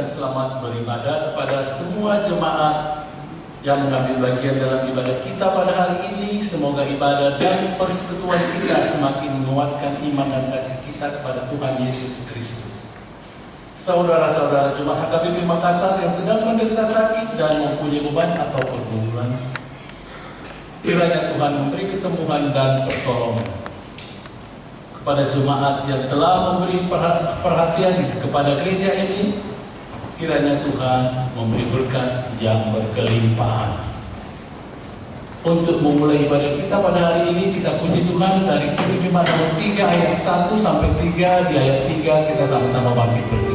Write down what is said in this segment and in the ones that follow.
dan selamat beribadah kepada semua jemaat yang mengambil bagian dalam ibadah kita pada hari ini. Semoga ibadah dan persekutuan kita semakin menguatkan iman dan kasih kita kepada Tuhan Yesus Kristus. Saudara-saudara jemaat HKBP Makassar yang sedang menderita sakit dan mempunyai beban atau pergumulan, kiranya Tuhan memberi kesembuhan dan pertolongan. Kepada jemaat yang telah memberi perhatian kepada gereja ini, kiranya Tuhan memberi berkat yang berkelimpahan. Untuk memulai ibadah kita pada hari ini, kita puji Tuhan dari Kitab Jumat nomor 3 ayat 1 sampai 3. Di ayat 3 kita sama-sama bangkit berdiri.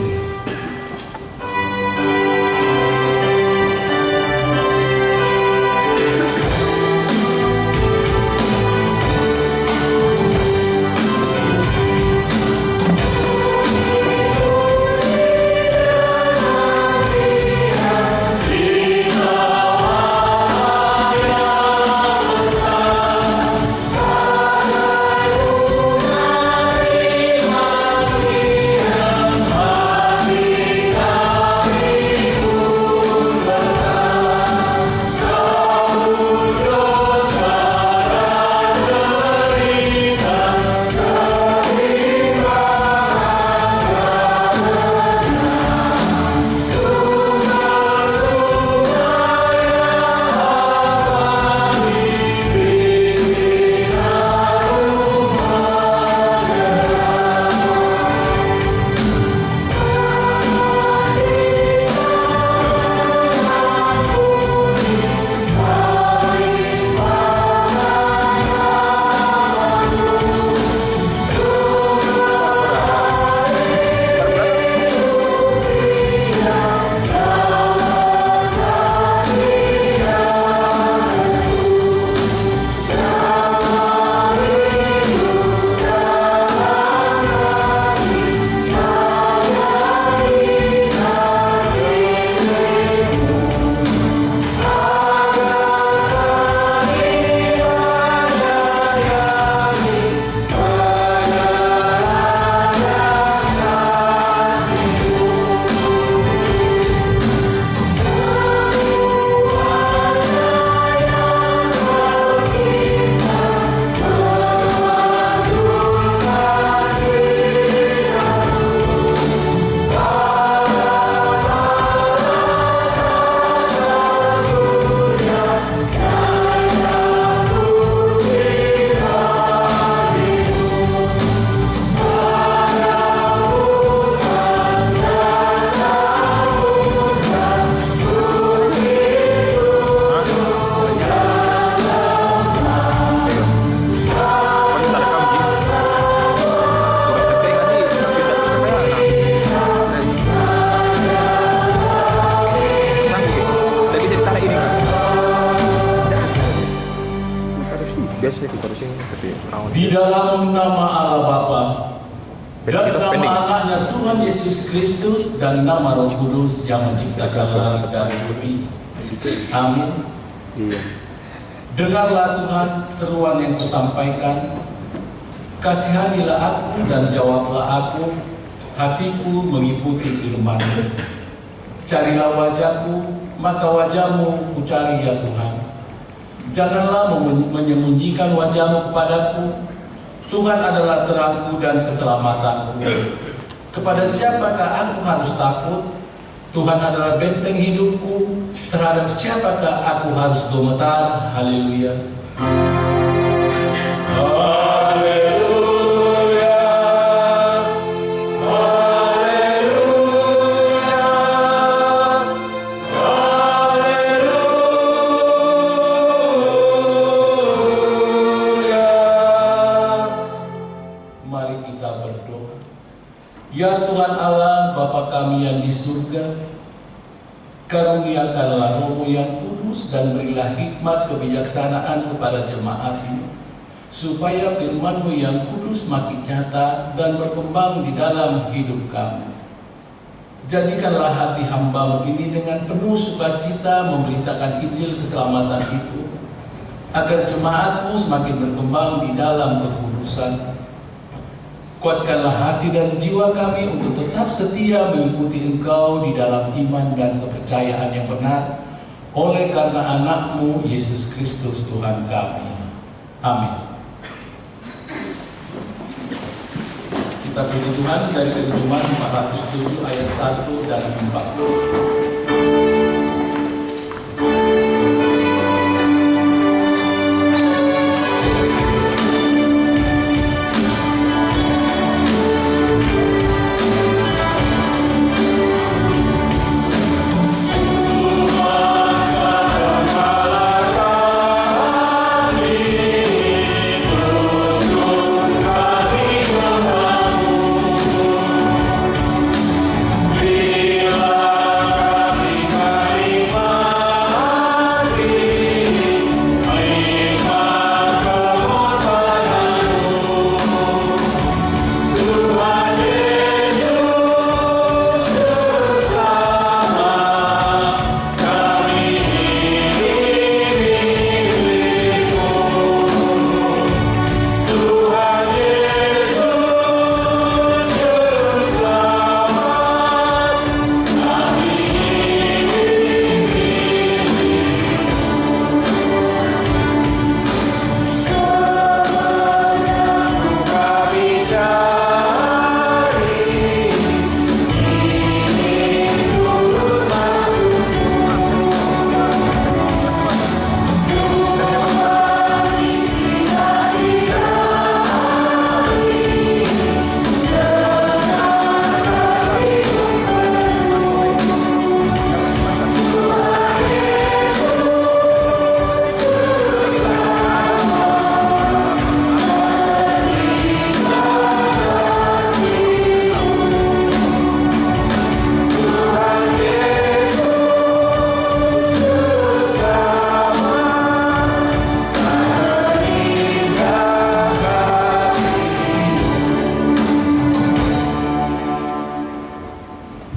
Di dalam nama Allah Bapa dan nama anaknya Tuhan Yesus Kristus dan nama Roh Kudus yang menciptakan langit dan bumi. Amin. Dengarlah Tuhan seruan yang kusampaikan. Kasihanilah aku dan jawablah aku. Hatiku mengikuti firman-Mu. Carilah wajahku, maka wajah-Mu kucari ya Tuhan. Janganlah menyembunyikan wajah-Mu kepadaku. Tuhan adalah terangku dan keselamatanku. Kepada siapakah aku harus takut? Tuhan adalah benteng hidupku. Terhadap siapakah aku harus gemetar? Haleluya. Ya Tuhan Allah, Bapa kami yang di surga, karuniakanlah Roh-Mu yang kudus dan berilah hikmat kebijaksanaan kepada jemaat-Mu, supaya firman-Mu yang kudus makin nyata dan berkembang di dalam hidup kami. Jadikanlah hati hamba-Mu ini dengan penuh sukacita memberitakan Injil keselamatan itu, agar jemaat-Mu semakin berkembang di dalam kekudusan. Kuatkanlah hati dan jiwa kami untuk tetap setia mengikuti Engkau di dalam iman dan kepercayaan yang benar, oleh karena anak-Mu Yesus Kristus Tuhan kami. Amin. Kita puji Tuhan dari Keluaran 407 ayat 1 dan 4.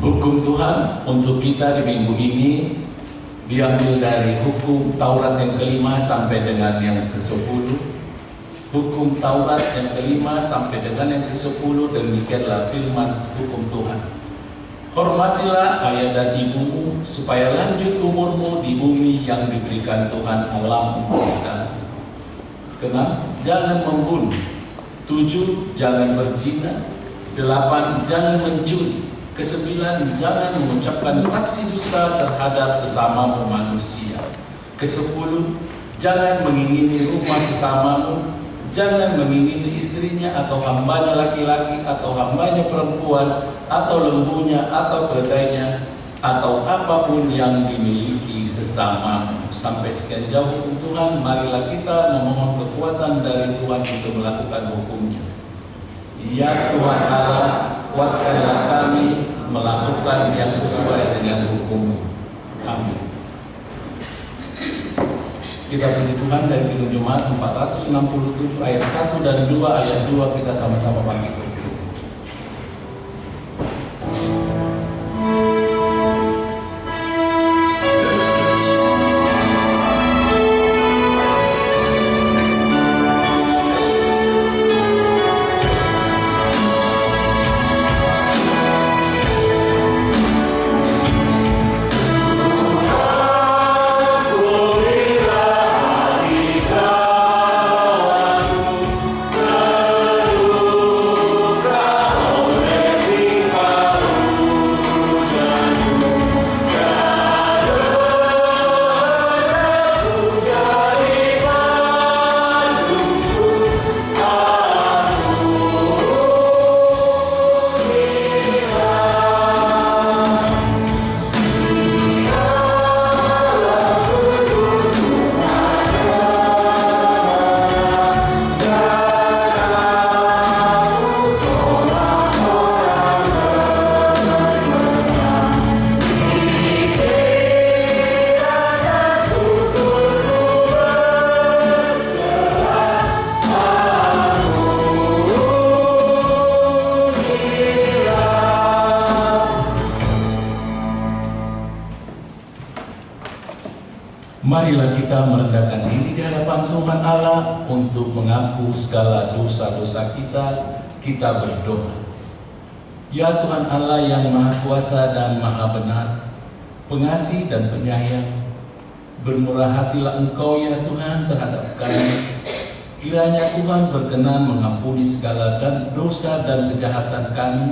Hukum Tuhan untuk kita di minggu ini diambil dari hukum Taurat yang kelima sampai dengan yang ke-10. Hukum Taurat yang kelima sampai dengan yang ke-10, demikianlah firman hukum Tuhan. Hormatilah ayah dan ibumu, supaya lanjut umurmu di bumi yang diberikan Tuhan Allahmu kepadamu. 6. Jangan membunuh. 7. Jangan berzina. 8. Jangan mencuri. 9. Jangan mengucapkan saksi dusta terhadap sesamamu manusia. 10. Jangan mengingini rumah sesamamu. Jangan mengingini istrinya atau hambanya laki-laki atau hambanya perempuan atau lembunya atau keledainya atau apapun yang dimiliki sesamamu. Sampai sekian jauh Tuhan, marilah kita memohon kekuatan dari Tuhan untuk melakukan hukumnya. Ya Tuhan Allah, kuatkanlah kami melakukan yang sesuai dengan hukum-Mu. Amin. Kita puji Tuhan dari Kidung Jumat 467 ayat 1 dan 2, ayat 2 kita sama-sama bangkit. Marilah kita merendahkan diri di hadapan Tuhan Allah untuk mengaku segala dosa-dosa kita kita berdoa. Ya Tuhan Allah yang Maha Kuasa dan Maha Benar, pengasih dan penyayang, bermurah hatilah Engkau ya Tuhan terhadap kami. Kiranya Tuhan berkenan mengampuni segala dosa dan kejahatan kami.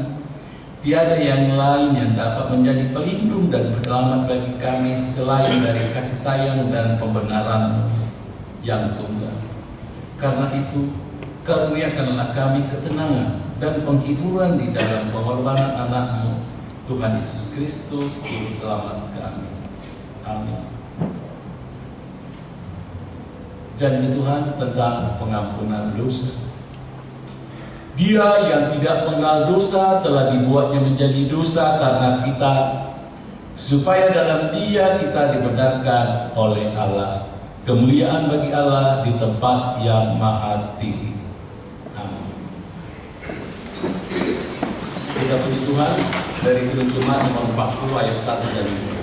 Tiada yang lain yang dapat menjadi pelindung dan penyelamat bagi kami selain dari kasih sayang dan pembenaran yang tunggal. Karena itu, karuniakanlah kami ketenangan dan penghiburan di dalam pengorbanan anak-Mu, Tuhan Yesus Kristus, Juru Selamat kami. Amin. Janji Tuhan tentang pengampunan dosa. Dia yang tidak mengenal dosa telah dibuatnya menjadi dosa karena kita, supaya dalam Dia kita dibenarkan oleh Allah. Kemuliaan bagi Allah di tempat yang maha tinggi. Amin. Kita puji Tuhan dari Firman nomor 40 ayat 1 dan 2.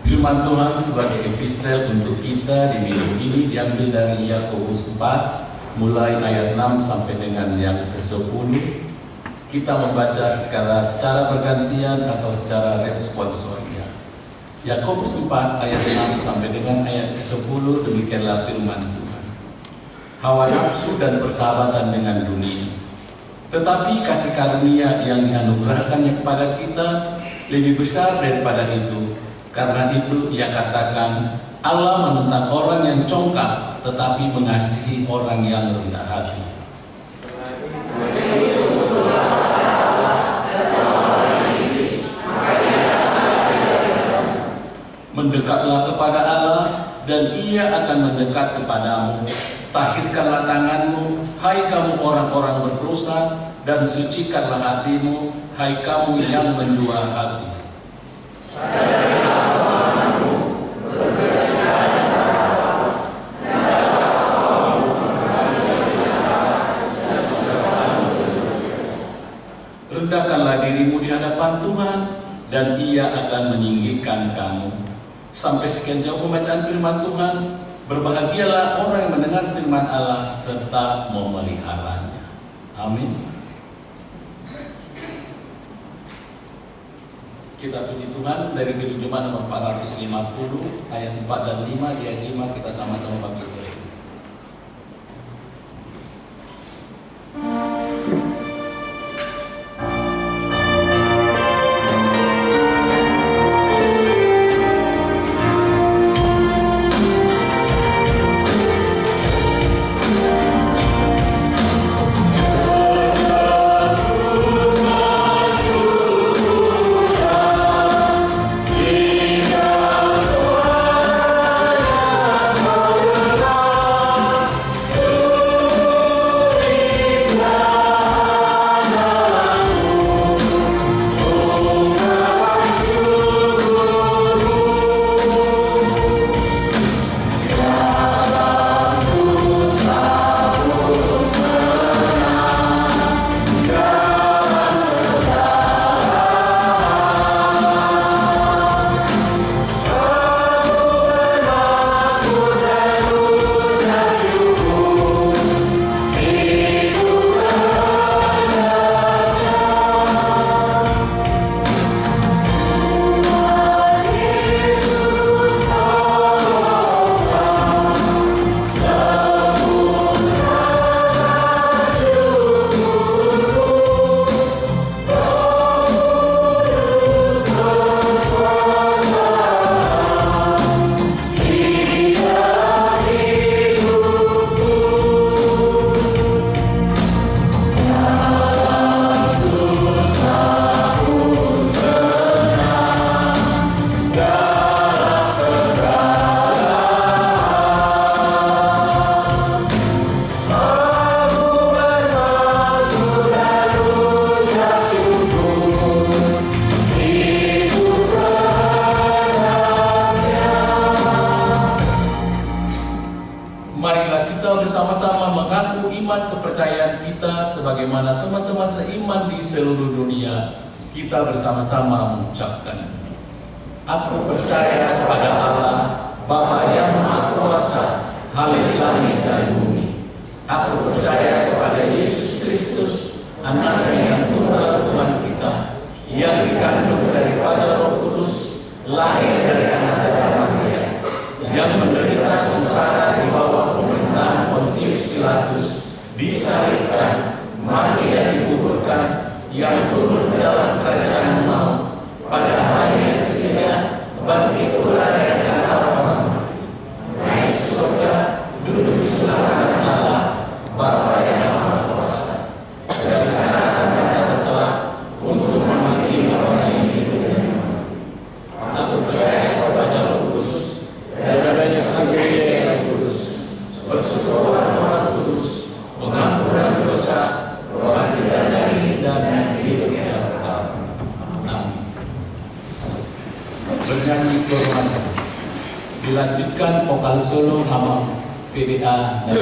Firman Tuhan sebagai epistel untuk kita di minggu ini diambil dari Yakobus 4 mulai ayat 6 sampai dengan yang ke-10. Kita membaca secara bergantian atau secara responsoria. Yakobus 4 ayat 6 sampai dengan ayat ke-10, demikianlah firman Tuhan. Hawa nafsu dan persahabatan dengan dunia, tetapi kasih karunia yang dianugerahkannya kepada kita lebih besar daripada itu. Karena itu ia katakan, Allah menentang orang yang congkak, tetapi mengasihi orang yang rendah hati. Mendekatlah kepada Allah, dan Ia akan mendekat kepadamu. Tahirkanlah tanganmu, hai kamu orang-orang berdosa, dan sucikanlah hatimu, hai kamu yang mendua hati. Rendahkanlah dirimu di hadapan Tuhan, dan Ia akan meninggikan kamu. Sampai sekian jauh pembacaan firman Tuhan. Berbahagialah orang yang mendengar firman Allah serta memeliharanya. Amin. Kita puji Tuhan dari Firman nomor 450 ayat 4 dan 5. Di ayat 5 kita sama-sama baca. kita bersama-sama mengaku iman kepercayaan kita sebagaimana teman-teman seiman di seluruh dunia. Kita bersama-sama mengucapkan, aku percaya kepada Allah, Bapa yang Maha Kuasa, Khalik langit dan bumi. Aku percaya kepada Yesus Kristus, Anaknya yang tunggal Tuhan kita, yang dikandung daripada Roh Kudus, lahir dari anak darah Maria, yang menderita sengsara di bawah pemerintahan Pontius Pilatus, disalibkan, mati dan dikuburkan, yang turun dalam kerajaan maut, pada hari yang ketiga bangkit pula dari antara orang mati, naik ke surga, duduk di sebelah kanan Allah, Bapa yang Maha Kuasa. Dari sana akan datang kelak untuk menghakimi orang yang hidup dan mati. Aku percaya kepada Roh Kudus, dan adanya satu gereja yang kudus, persekutuan orang kudus, pengampunan dosa, pengadilan dari dan hidup yang kekal. Amin. Bernyanyi Tuhan, dilanjutkan vokal solo Hamam PDA dan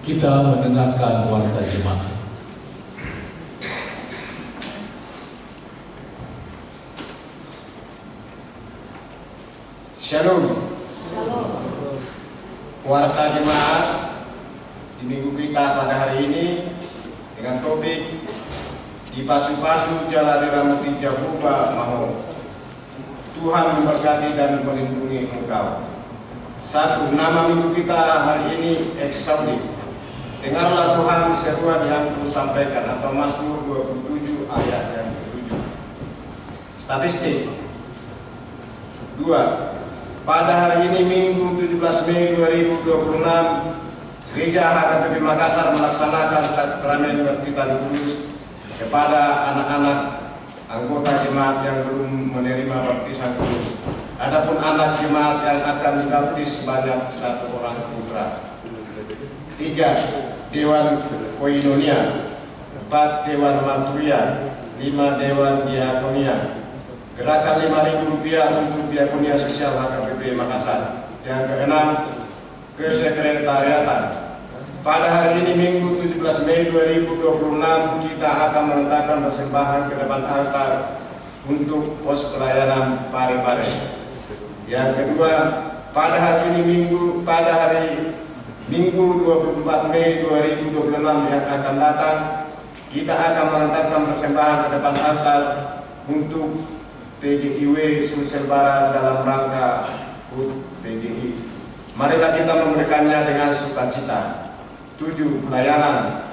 Kita mendengarkan warta jemaat. Shalom. Warta jemaat di minggu kita pada hari ini dengan topik di pasu-pasu jala diramuti Jehovah Maho. Tuhan memberkati dan melindungi engkau. Satu, nama minggu kita hari ini Eksaudi. Dengarlah Tuhan seruan yang kusampaikan, atau Mazmur 27 ayat yang ke-7. Statistik. 2. Pada hari ini Minggu 17 Mei 2026, Gereja HKBP Makassar melaksanakan sakramen baptisan kudus kepada anak-anak anggota jemaat yang belum menerima baptisan kudus. Adapun anak jemaat yang akan dibaptis sebanyak 1 orang putra. 3. Dewan Koinonia, 4 Dewan Marturia, 5 Dewan Diakonia. Gerakan Rp5.000 untuk Diakonia Sosial HKBP Makassar. Yang ke-6, Kesekretariatan. Pada hari ini Minggu 17 Mei 2026 kita akan meletakkan persembahan ke depan altar untuk pos pelayanan pare-pare. Yang kedua, pada hari ini Minggu 24 Mei 2026 yang akan datang, kita akan mengantarkan persembahan ke depan altar untuk PGIW Sulsel Barat dalam rangka HUT PGI. Marilah kita memberikannya dengan sukacita. 7. Pelayanan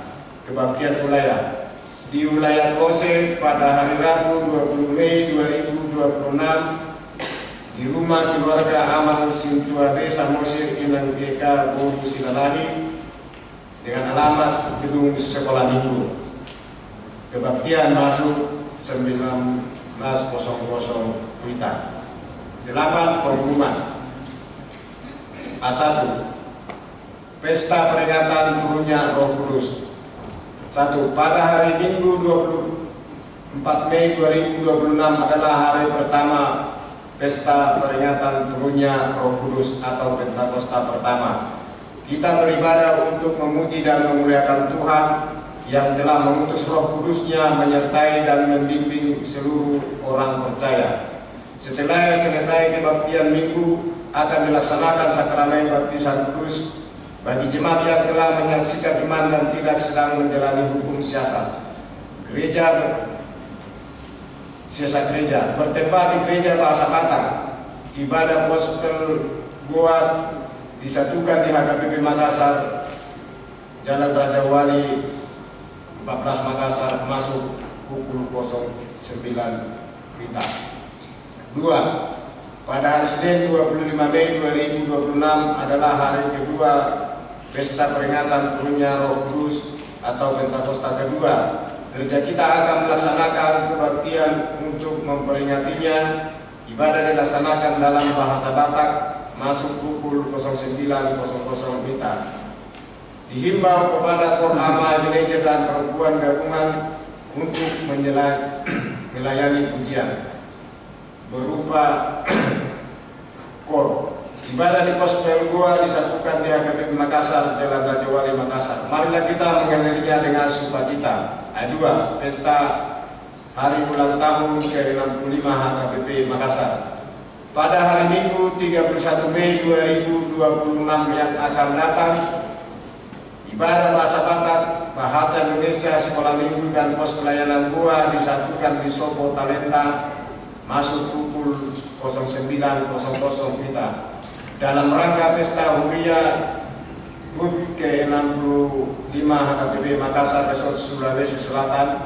kebaktian wilayah di wilayah Klose pada hari Rabu 20 Mei 2026 di di rumah keluarga Amang Sintua Desa Mosir Inang Eka Boru Silalahi dengan alamat gedung sekolah minggu. Kebaktian masuk 19.00 WITA. 8. Pengumuman. A1. Pesta peringatan turunnya Roh Kudus. 1. Pada hari Minggu 24 Mei 2026 adalah hari pertama Pesta peringatan turunnya Roh Kudus atau Pentakosta pertama. Kita beribadah untuk memuji dan memuliakan Tuhan yang telah mengutus Roh Kudus-Nya menyertai dan membimbing seluruh orang percaya. Setelah selesai kebaktian minggu, akan dilaksanakan sakramen baptisan kudus bagi jemaat yang telah menyaksikan iman dan tidak sedang menjalani hukum siasat. Siasat gereja bertempat di gereja Bahasa Batak. Ibadah gospel Boas disatukan di HKBP Makassar, Jalan Raja Wali 14 Makassar, masuk pukul 09 WITA. 2. Pada hari Senin 25 Mei 2026 adalah hari kedua Pesta Peringatan Turunnya Roh Kudus atau Pentakosta kedua. Gereja kita akan melaksanakan kebaktian untuk memperingatinya. Ibadah dilaksanakan dalam bahasa Batak, masuk pukul 09.00 WITA. Dihimbau kepada Korama, manajer dan perempuan gabungan untuk melayani pujian berupa kor. Ibadah di Gospel Goa disatukan di HKBP Makassar, Jalan Raja Wali Makassar. Marilah kita menghadirinya dengan sukacita. 2. Pesta Hari Ulang Tahun ke-65 HKBP Makassar. Pada hari Minggu 31 Mei 2026 yang akan datang, ibadah bahasa Batak, bahasa Indonesia, sekolah minggu dan pos pelayanan Goa disatukan di Sopo Talenta, masuk pukul 09.00 WITA. Dalam rangka Pesta Huria HUT ke-65 HKBP Makassar, Resort Sulawesi Selatan,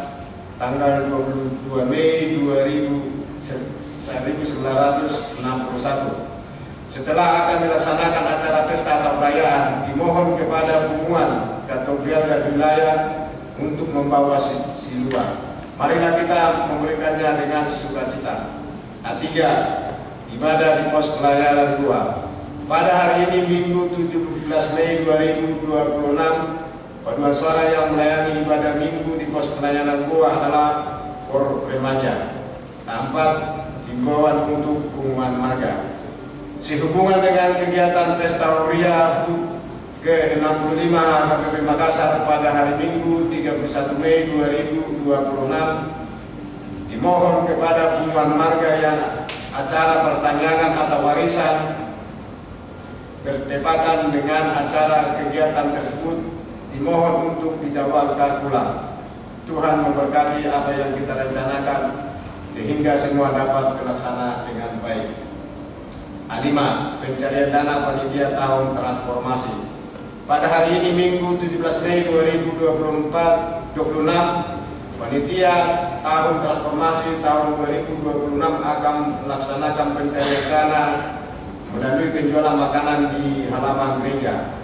tanggal 22 Mei 1961. Setelah akan dilaksanakan acara pesta atau perayaan, dimohon kepada hubungan kategorial dan wilayah untuk membawa siluan. Marilah kita memberikannya dengan sukacita. 3. Ibadah di pos pelayanan Goa. Pada hari ini Minggu 17 Mei 2026, paduan suara yang melayani ibadah Minggu di pos pelayanan Goa adalah Kor Remaja. 4. Himbauan untuk pengumuman marga. Sehubungan dengan kegiatan Pesta Huria HUT ke-65 HKBP Makassar pada hari Minggu 31 Mei 2026, dimohon kepada pengumuman marga yang acara pertanyaan atau warisan bertepatan dengan acara kegiatan tersebut, dimohon untuk dijadwalkan ulang. Tuhan memberkati apa yang kita rencanakan sehingga semua dapat terlaksana dengan baik. 5. Pencarian dana panitia tahun transformasi. Pada hari ini Minggu 17 Mei 2026, panitia tahun transformasi tahun 2026 akan melaksanakan pencarian dana melalui penjualan makanan di halaman gereja.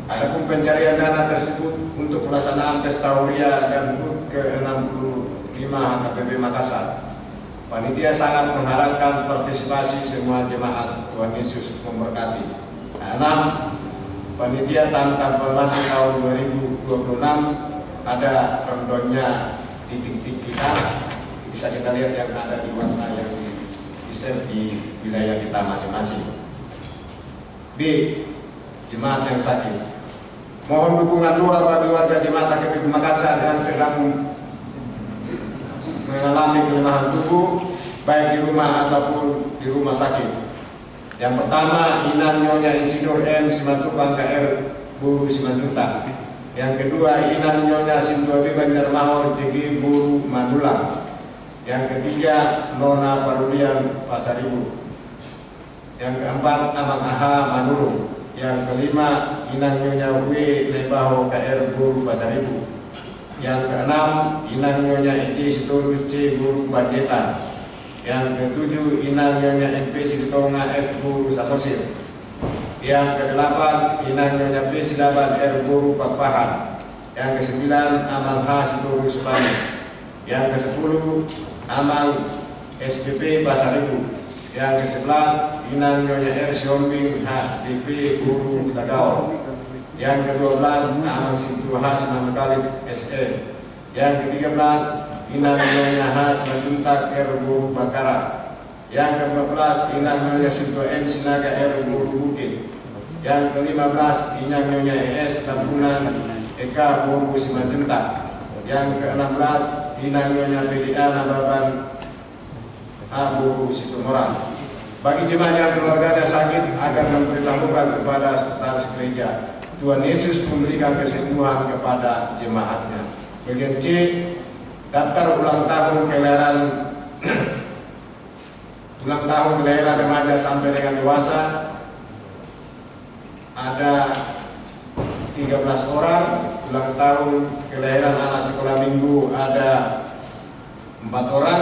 Adapun pencarian dana tersebut untuk pelaksanaan Pesta Huria dan HUT ke-65 HKBP Makassar. Panitia sangat mengharapkan partisipasi semua jemaat. Tuhan Yesus memberkati. 6. Panitia tahun transformasi tahun 2026 ada rondonnya di titik kita. Bisa kita lihat yang ada di warna yang di-share di wilayah kita masing-masing. B. Jemaat yang sakit. Mohon dukungan doa bagi warga jemaat HKBP Makassar yang sedang mengalami kelemahan tubuh, baik di rumah ataupun di rumah sakit. Yang pertama, Inang Nyonya Insinyur M. Simatupang KR Buru Simanjuntak. Yang kedua, Inang Nyonya Sintuabi Banjarmahor JG Buru Mandulang. Yang ketiga, Nona Parulian Pasaribu. Yang keempat, Amang Aha Manurung. Yang kelima, Inang Nyonya W. Lebaho KR Buru Pasaribu. Yang keenam, Inang Nyonya Eci Sitorus C. Buru Banjetan. Yang ketujuh, Inang Nyonya MP Sitonga F Guru Samosir. Yang kedelapan, Inang Nyonya P Sidaban R Guru Papahan. Yang kesembilan, Amang H Sitorus Usmani. Yang kesepuluh, Amang SPP Basaribu. Yang kesebelas, Inang Nyonya R Siombing HDP Guru Tagawa. Yang ke-12, Amang Sintu H Sinam Khalid SE. Yang ke-13, Inang Nyonya H Majuntak R Guru Bakara. Yang ke-14, Inang Nyonya Sintu N Sinaga R Guru Bukit. Yang ke-15, Inang Nyonya ES Tambunan Eka Guru Simanjuntak. Yang ke-16, Inang Nyonya PDA Nababan A Guru Situmorang. Bagi jemaah yang keluarganya sakit agar memberitahukan kepada sekretaris gereja. Tuhan Yesus memberikan kesembuhan kepada jemaatnya. Bagian C, daftar ulang tahun kelahiran remaja sampai dengan dewasa ada 13 orang, ulang tahun kelahiran anak sekolah minggu ada 4 orang,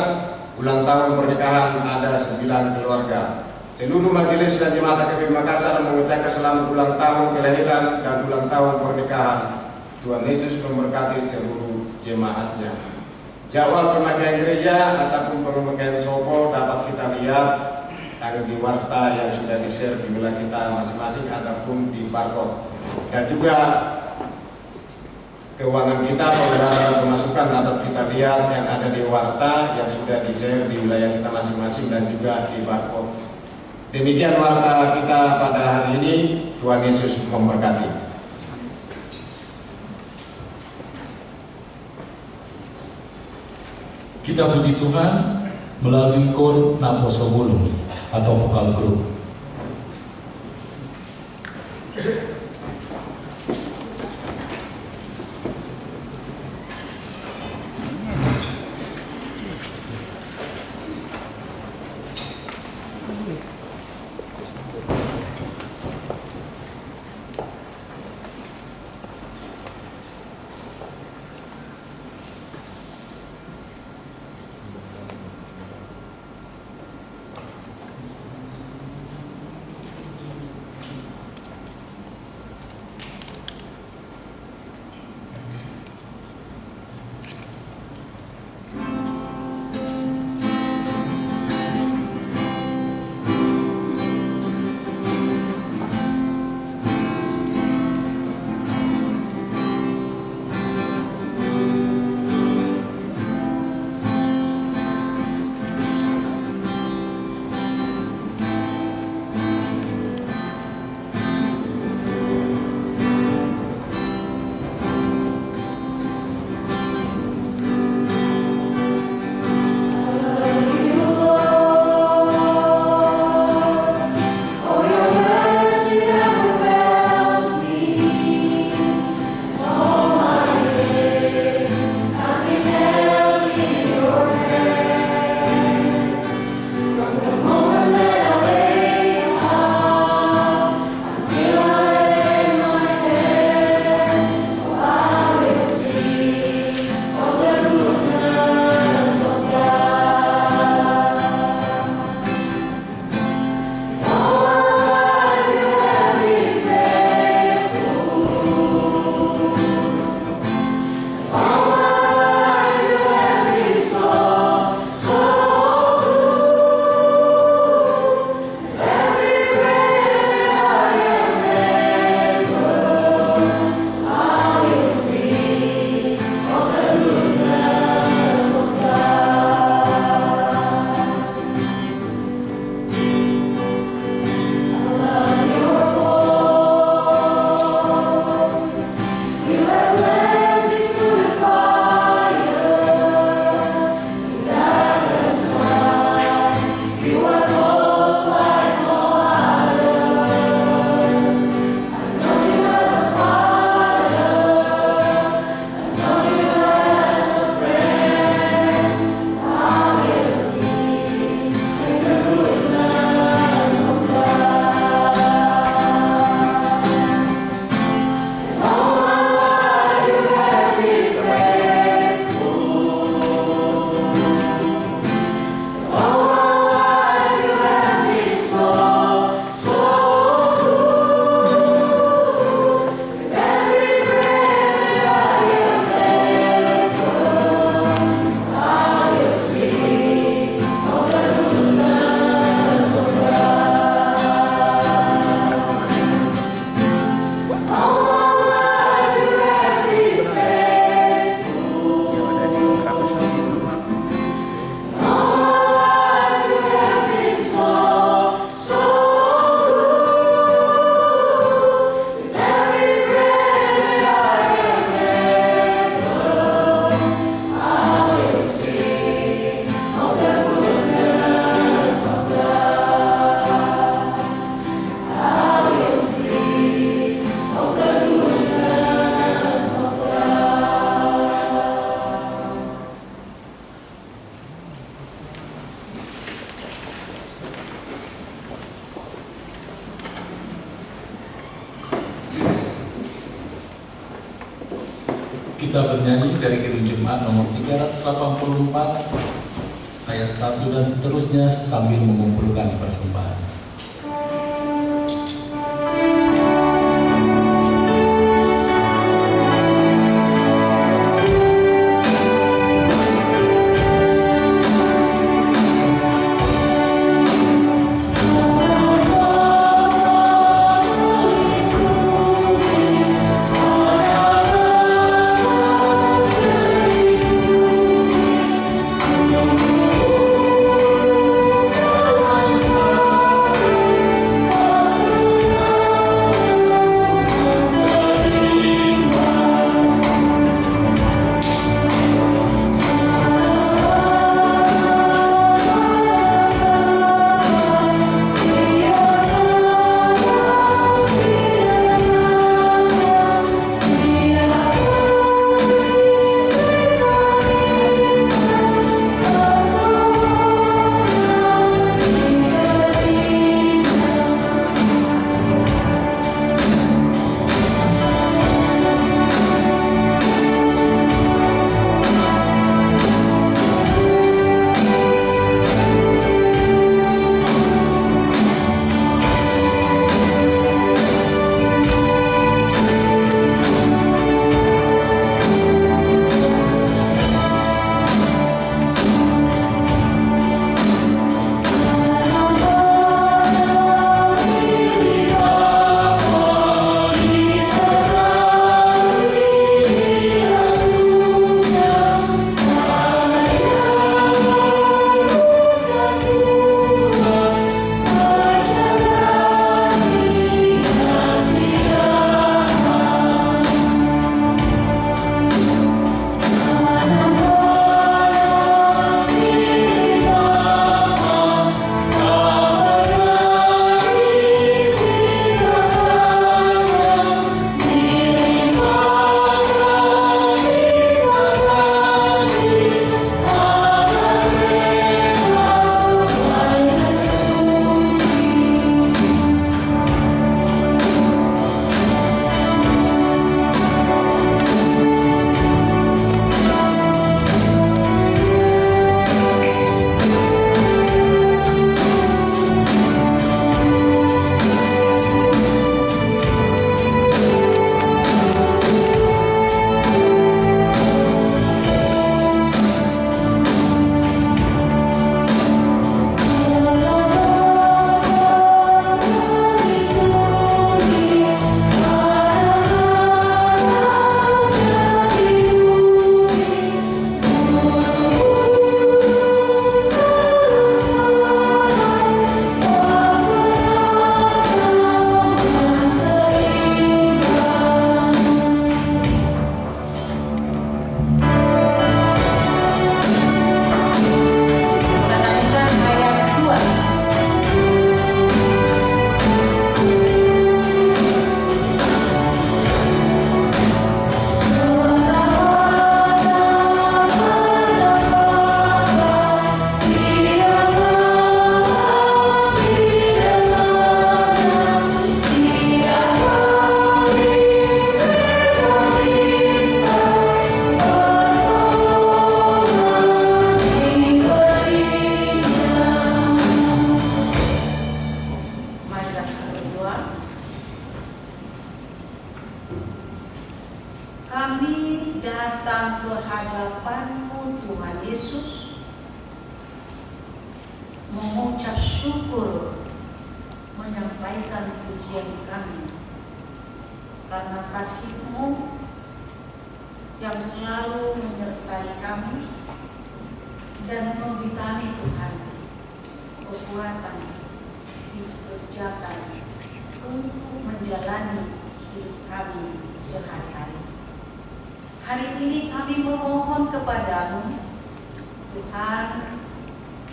ulang tahun pernikahan ada 9 keluarga. Seluruh majelis dan jemaat AKP Makassar mengucapkan selamat ulang tahun kelahiran dan ulang tahun pernikahan. Tuhan Yesus memberkati seluruh jemaatnya. Jadwal pemakaian gereja ataupun pemakaian sopo dapat kita lihat di warta yang sudah di-share di wilayah kita masing-masing ataupun di barcode. Dan juga keuangan kita, pengeluaran pemasukan dapat kita lihat yang ada di warta yang sudah di-share di wilayah kita masing-masing dan juga di barcode. Demikian warta kita pada hari ini. Tuhan Yesus memberkati. Kita puji Tuhan melalui KOR Naposo Bulung atau Vokal Group. Kita bernyanyi dari Kidung Jemaat nomor 384 ayat 1 dan seterusnya sambil mengumpulkan persembahan. mengucap syukur, menyampaikan pujian kami karena kasih-Mu yang selalu menyertai kami dan memberi kami, Tuhan, kekuatan dikerjakan untuk menjalani hidup kami sehari-hari. Hari ini kami memohon kepadamu, Tuhan,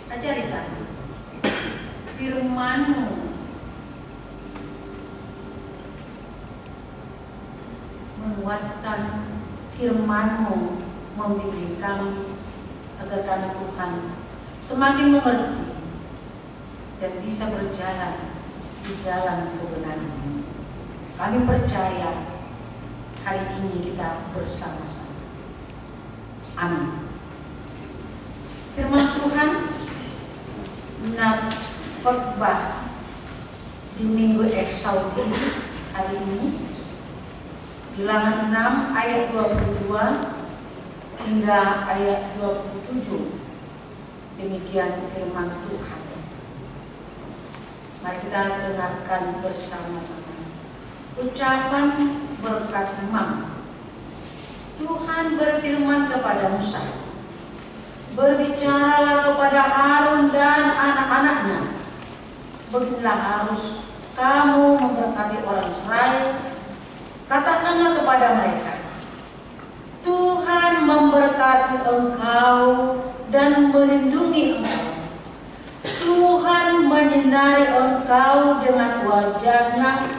ajari kami firman-Mu menguatkan, firman-Mu membimbing kami agar kami, Tuhan, semakin mengerti dan bisa berjalan di jalan kebenaran. Kami percaya hari ini kita bersama-sama Amin. Firman Tuhan nats khotbah di Minggu Eksaudi hari ini, Bilangan 6 ayat 22 hingga ayat 27. Demikian firman Tuhan. Mari kita dengarkan bersama-sama ucapan berkat imam. Tuhan berfirman kepada Musa, "Berbicaralah kepada Harun dan anak-anaknya. Beginilah harus kamu memberkati orang Israel. Katakanlah kepada mereka, Tuhan memberkati engkau dan melindungi engkau. Tuhan menyinari engkau dengan wajahnya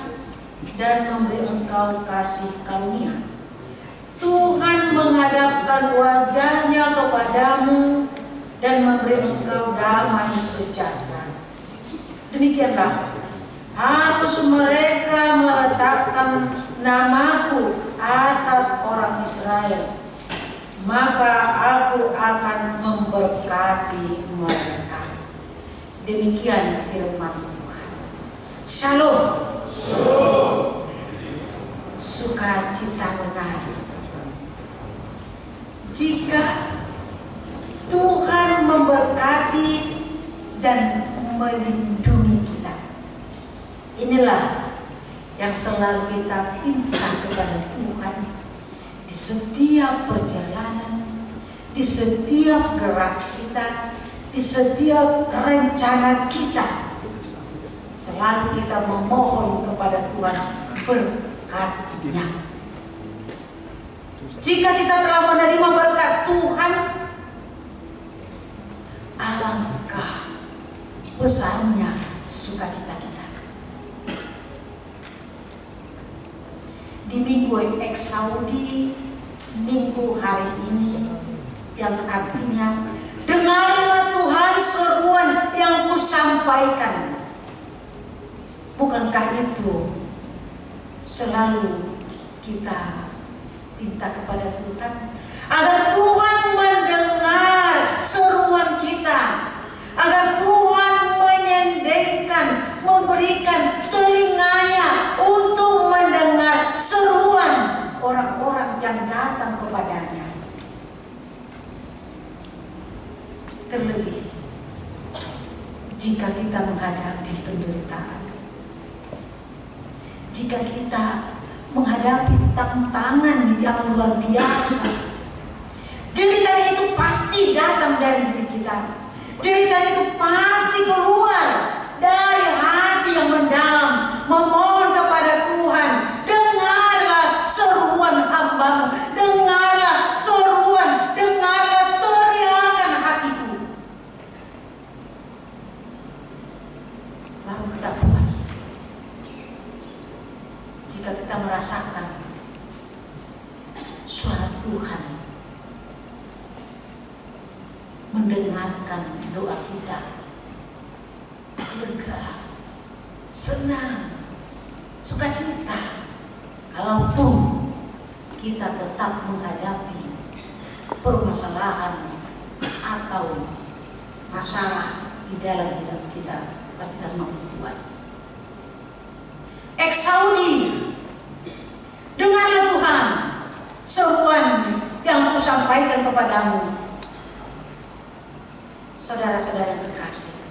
dan memberi engkau kasih karunia. Tuhan menghadapkan wajahnya kepadamu dan memberi engkau damai sejahtera." Demikianlah harus mereka meletakkan namaku atas orang Israel, maka aku akan memberkati mereka. Demikian firman Tuhan. Shalom. Sukacita benar jika Tuhan memberkati dan melindungi kita. Inilah yang selalu kita minta kepada Tuhan di setiap perjalanan, di setiap gerak kita, di setiap rencana kita. Selalu kita memohon kepada Tuhan berkat-Nya. Jika kita telah menerima berkat Tuhan, alangkah besarnya sukacita kita. Di Minggu Eksaudi, Minggu hari ini, yang artinya dengarlah Tuhan seruan yang kusampaikan. Bukankah itu selalu kita minta kepada Tuhan agar Tuhan mendengar seruan kita, agar Tuhan menyendengkan, memberikan telinganya untuk mendengar seruan orang-orang yang datang kepadanya. Terlebih jika kita menghadapi penderitaan, jika kita menghadapi tantangan yang luar biasa. Derita itu pasti datang dari diri kita. Derita itu pasti keluar dari hati yang mendalam, memohon kepada Tuhan. Dengarlah seruan hamba-Mu, dengarlah seruan, dengarlah teriakan hatiku. Baru kita puas jika kita merasakan suara Tuhan mendengarkan doa kita, lega, senang, sukacita. Kalaupun kita tetap menghadapi permasalahan atau masalah di dalam hidup kita, pasti kita mau kuat. Eksaudi, dengarlah Tuhan seruan yang kusampaikan kepadamu. Saudara-saudara yang terkasih,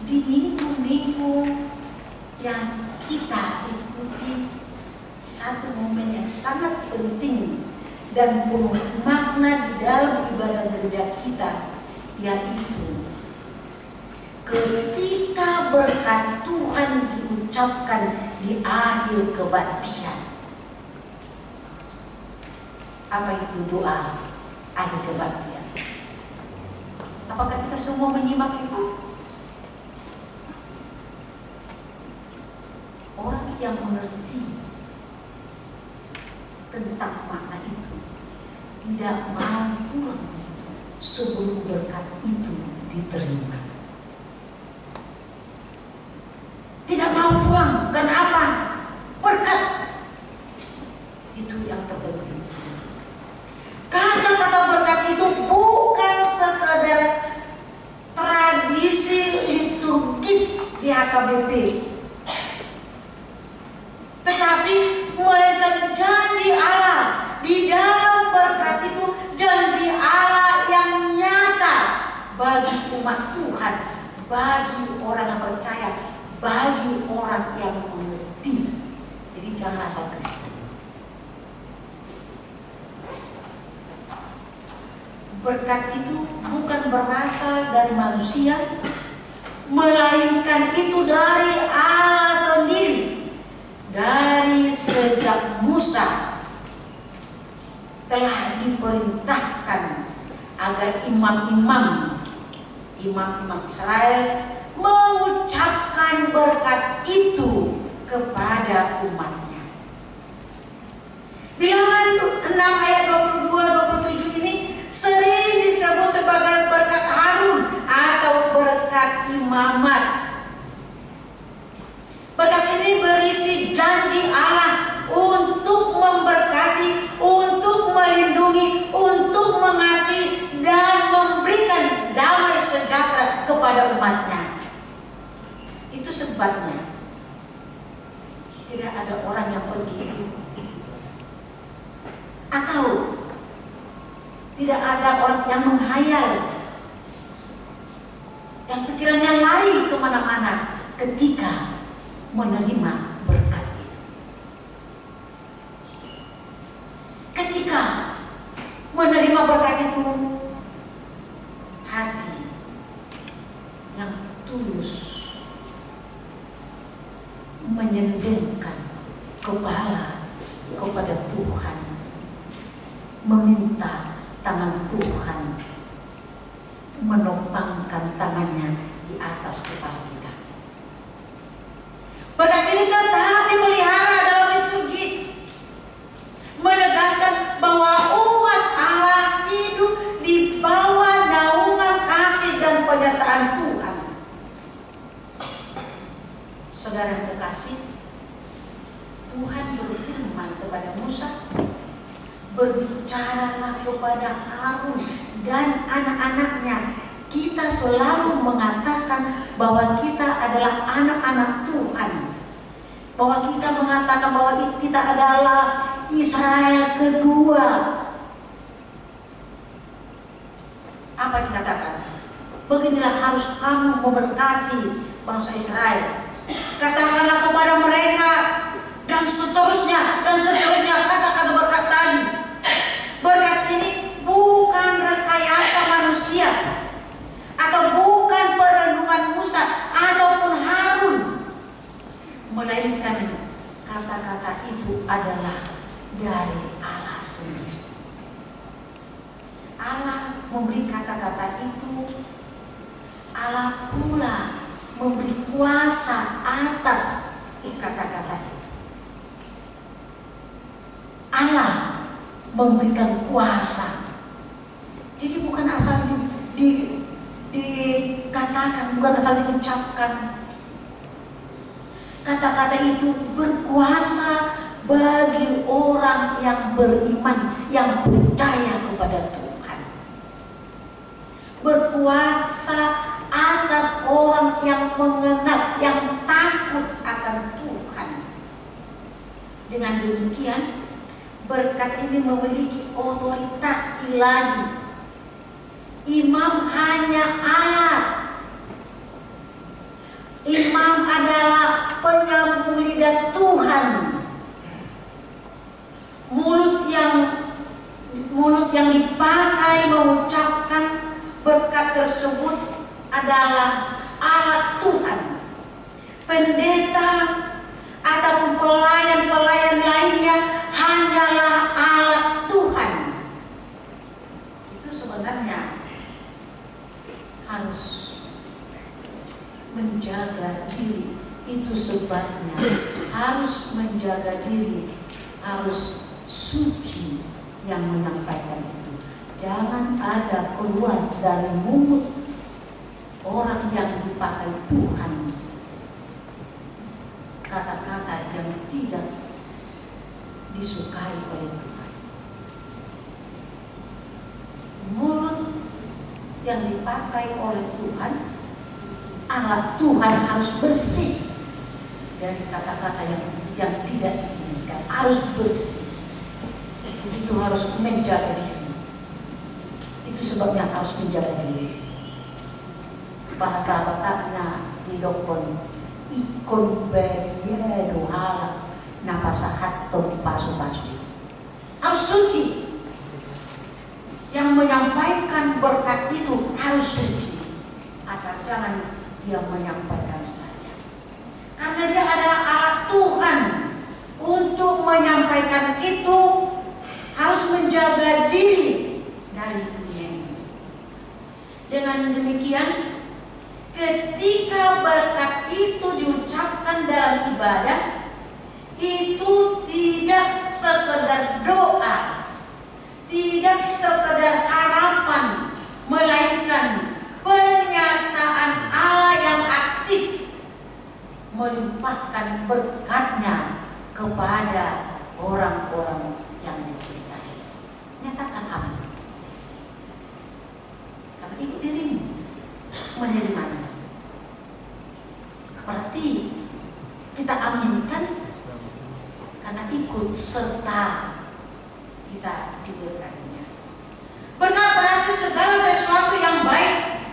di minggu-minggu yang kita ikuti, satu momen yang sangat penting dan penuh makna di dalam ibadah gereja kita, yaitu ketika berkat Tuhan diucapkan di akhir kebaktian. Apa itu doa akhir kebaktian? Apakah kita semua menyimak itu? Orang yang mengerti tentang makna itu tidak mau pulang sebelum berkat itu diterima. Tidak mau pulang, dan apa? Berkat itu yang terpenting. firman Tuhan bagi orang yang percaya, bagi orang yang mengerti. Jadi jangan asal Kristen. Berkat itu bukan berasal dari manusia, melainkan itu dari Allah sendiri. Dari sejak Musa telah diperintahkan agar imam-imam Israel mengucapkan berkat itu kepada umatnya. Bilangan 6 ayat 22-27 ini sering disebut sebagai berkat Harun atau berkat imamat. Berkat ini berisi janji Allah untuk memberkati, untuk melindungi, untuk mengasihi dan memberikan damai sejahtera kepada umatnya. Itu sebabnya tidak ada orang yang pergi atau tidak ada orang yang menghayal, yang pikirannya lari kemana-mana ketika menerima berkat itu. Ketika menerima berkat itu, hati yang tulus menyendengkan kepala kepada Tuhan, meminta tangan Tuhan menopangkan tangannya di atas kepala kita. Berkat ini tetap dipelihara dalam liturgi, menegaskan bahwa umat Allah hidup di bawah naungan kasih dan penyertaan Tuhan. Saudara yang kekasih, Tuhan berfirman kepada Musa, berbicaralah kepada Harun dan anak-anaknya. Kita selalu mengatakan bahwa kita adalah anak-anak Tuhan, bahwa kita mengatakan bahwa kita adalah Israel kedua. Apa dikatakan? Beginilah harus kamu memberkati bangsa Israel. Katakanlah kepada mereka, dan seterusnya kata-kata berkat tadi. Berkat ini bukan rekayasa manusia, atau bukan perenungan Musa ataupun Harun, melainkan kata-kata itu adalah dari Allah sendiri. Allah memberi kata-kata itu, Allah pula memberi kuasa atas kata-kata itu. Allah memberikan kuasa. Jadi bukan asal dikatakan, bukan asal diucapkan. Kata-kata itu berkuasa bagi orang yang beriman, yang percaya kepada Tuhan. Berkuasa atas orang yang mengenal, yang takut akan Tuhan. Dengan demikian, berkat ini memiliki otoritas ilahi. Imam hanya alat. Imam adalah penyambung lidah Tuhan. Mulut yang dipakai mengucapkan berkat tersebut adalah alat Tuhan. Pendeta ataupun pelayan-pelayan lainnya hanyalah alat Tuhan. Itu sebenarnya harus menjaga diri. Itu sebabnya harus menjaga diri, harus suci yang menyampaikan itu. Jangan ada keluar dari mulut orang yang dipakai Tuhan kata-kata yang tidak disukai oleh Tuhan. Mulut yang dipakai oleh Tuhan, alat Tuhan harus bersih dari kata-kata yang tidak diinginkan, harus bersih. Begitu harus menjaga diri. Itu sebabnya harus menjaga diri. bahasa Bataknya didokon ikon beria dohala napasahat tom pasu-pasu. Harus suci. Yang menyampaikan berkat itu harus suci. Asal jangan dia menyampaikan saja. Karena dia adalah alat Tuhan. Untuk menyampaikan itu harus menjaga diri dari dunia ini. Dengan demikian, ketika berkat itu diucapkan dalam ibadah, itu tidak sekedar doa, tidak sekedar harapan, melainkan pernyataan Allah yang aktif melimpahkan berkatnya kepada orang-orang yang dicintai. Nyatakan amin. Karena itu dirimu menerimanya. Berarti kita aminkan karena ikut serta kita diberkatinya. Berkat berarti segala sesuatu yang baik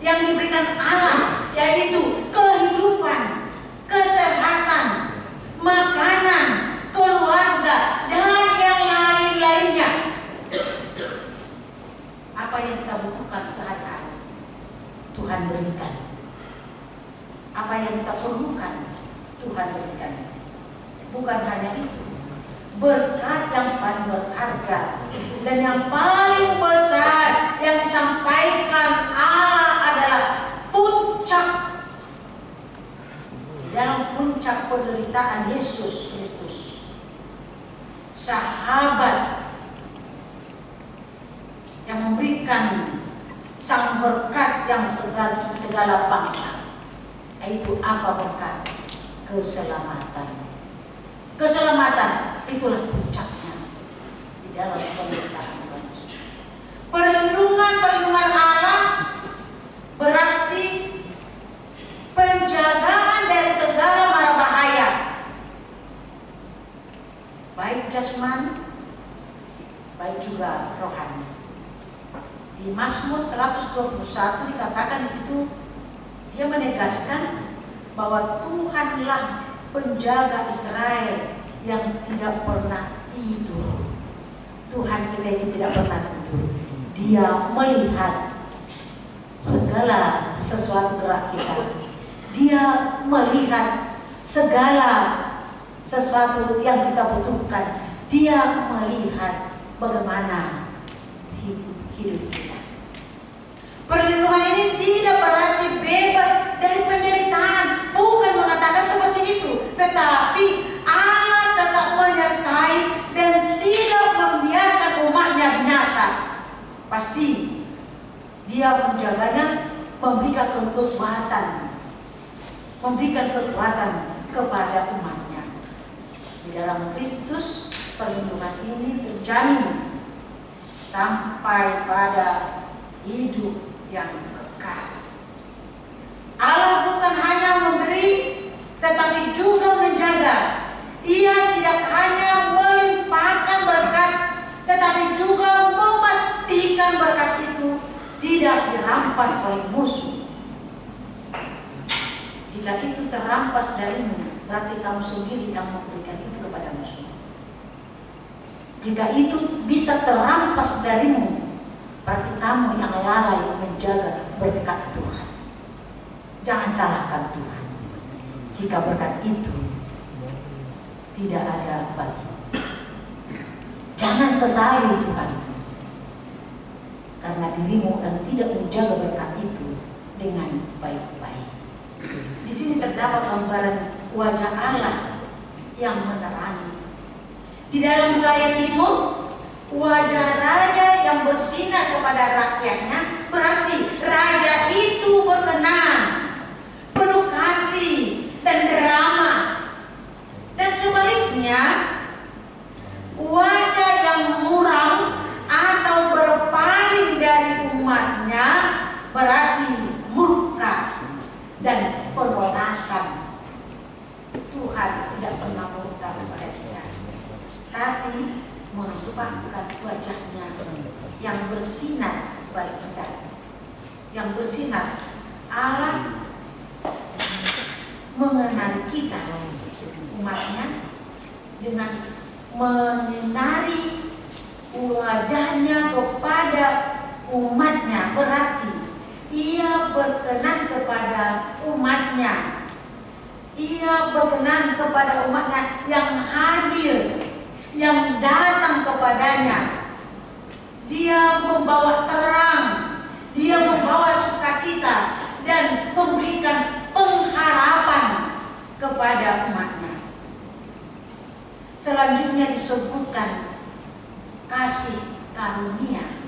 yang diberikan Allah, yaitu kehidupan, kesehatan, makanan, keluarga, dan yang lain-lainnya. Apa yang kita butuhkan sehari-hari Tuhan berikan. Apa yang kita perlukan Tuhan berikan. Bukan hanya itu, berkat yang paling berharga dan yang paling besar yang disampaikan Allah adalah puncak. Dalam puncak penderitaan Yesus Kristus, sahabat yang memberikan sang berkat yang segala bangsa, yaitu apa berkat? Keselamatan. Keselamatan itulah puncaknya di dalam penderitaan Tuhan Yesus. Perlindungan Allah berarti penjagaan dari segala mara bahaya, baik jasmani, baik juga rohani. Di Mazmur 121 dikatakan di situ, dia menegaskan bahwa Tuhanlah penjaga Israel yang tidak pernah tidur. Tuhan kita itu tidak pernah tidur. Dia melihat segala sesuatu gerak kita. Dia melihat segala sesuatu yang kita butuhkan. Dia melihat bagaimana hidup kita. Perlindungan ini tidak berarti bebas dari penderitaan. Bukan mengatakan seperti itu. Tetapi Allah tetap menyertai dan tidak membiarkan umatnya binasa. Pasti dia menjaganya, memberikan kekuatan kepada umatnya. Di dalam Kristus perlindungan ini terjamin sampai pada hidup yang kekal. Allah bukan hanya memberi, tetapi juga menjaga. Ia tidak hanya melimpahkan berkat, tetapi juga memastikan berkat itu tidak dirampas oleh musuh. Jika itu terampas darimu, berarti kamu sendiri yang memberikan itu kepada musuh. Jika itu bisa terampas darimu, berarti kamu yang lalai menjaga berkat Tuhan. Jangan salahkan Tuhan jika berkat itu tidak ada bagimu. Jangan sesali Tuhan karena dirimu yang tidak menjaga berkat itu dengan baik-baik. Di sini terdapat gambaran wajah Allah yang menerangi. Di dalam wilayah timur, wajah raja yang bersinar kepada rakyatnya, berarti raja itu berkenan, penuh kasih dan drama. Dan sebaliknya, wajah yang muram atau berpaling dari umatnya berarti murka dan penolakan. Tuhan tidak pernah murka kepada kita, tapi menampakkan wajahnya yang bersinar bagi kita, yang bersinar Allah mengenali kita umatnya dengan menyinari wajahnya kepada umatnya, berarti ia berkenan kepada umatnya. Ia berkenan kepada umatnya yang hadir, yang datang kepadanya. Dia membawa terang, dia membawa sukacita dan memberikan pengharapan kepada umatnya. Selanjutnya disebutkan kasih karunia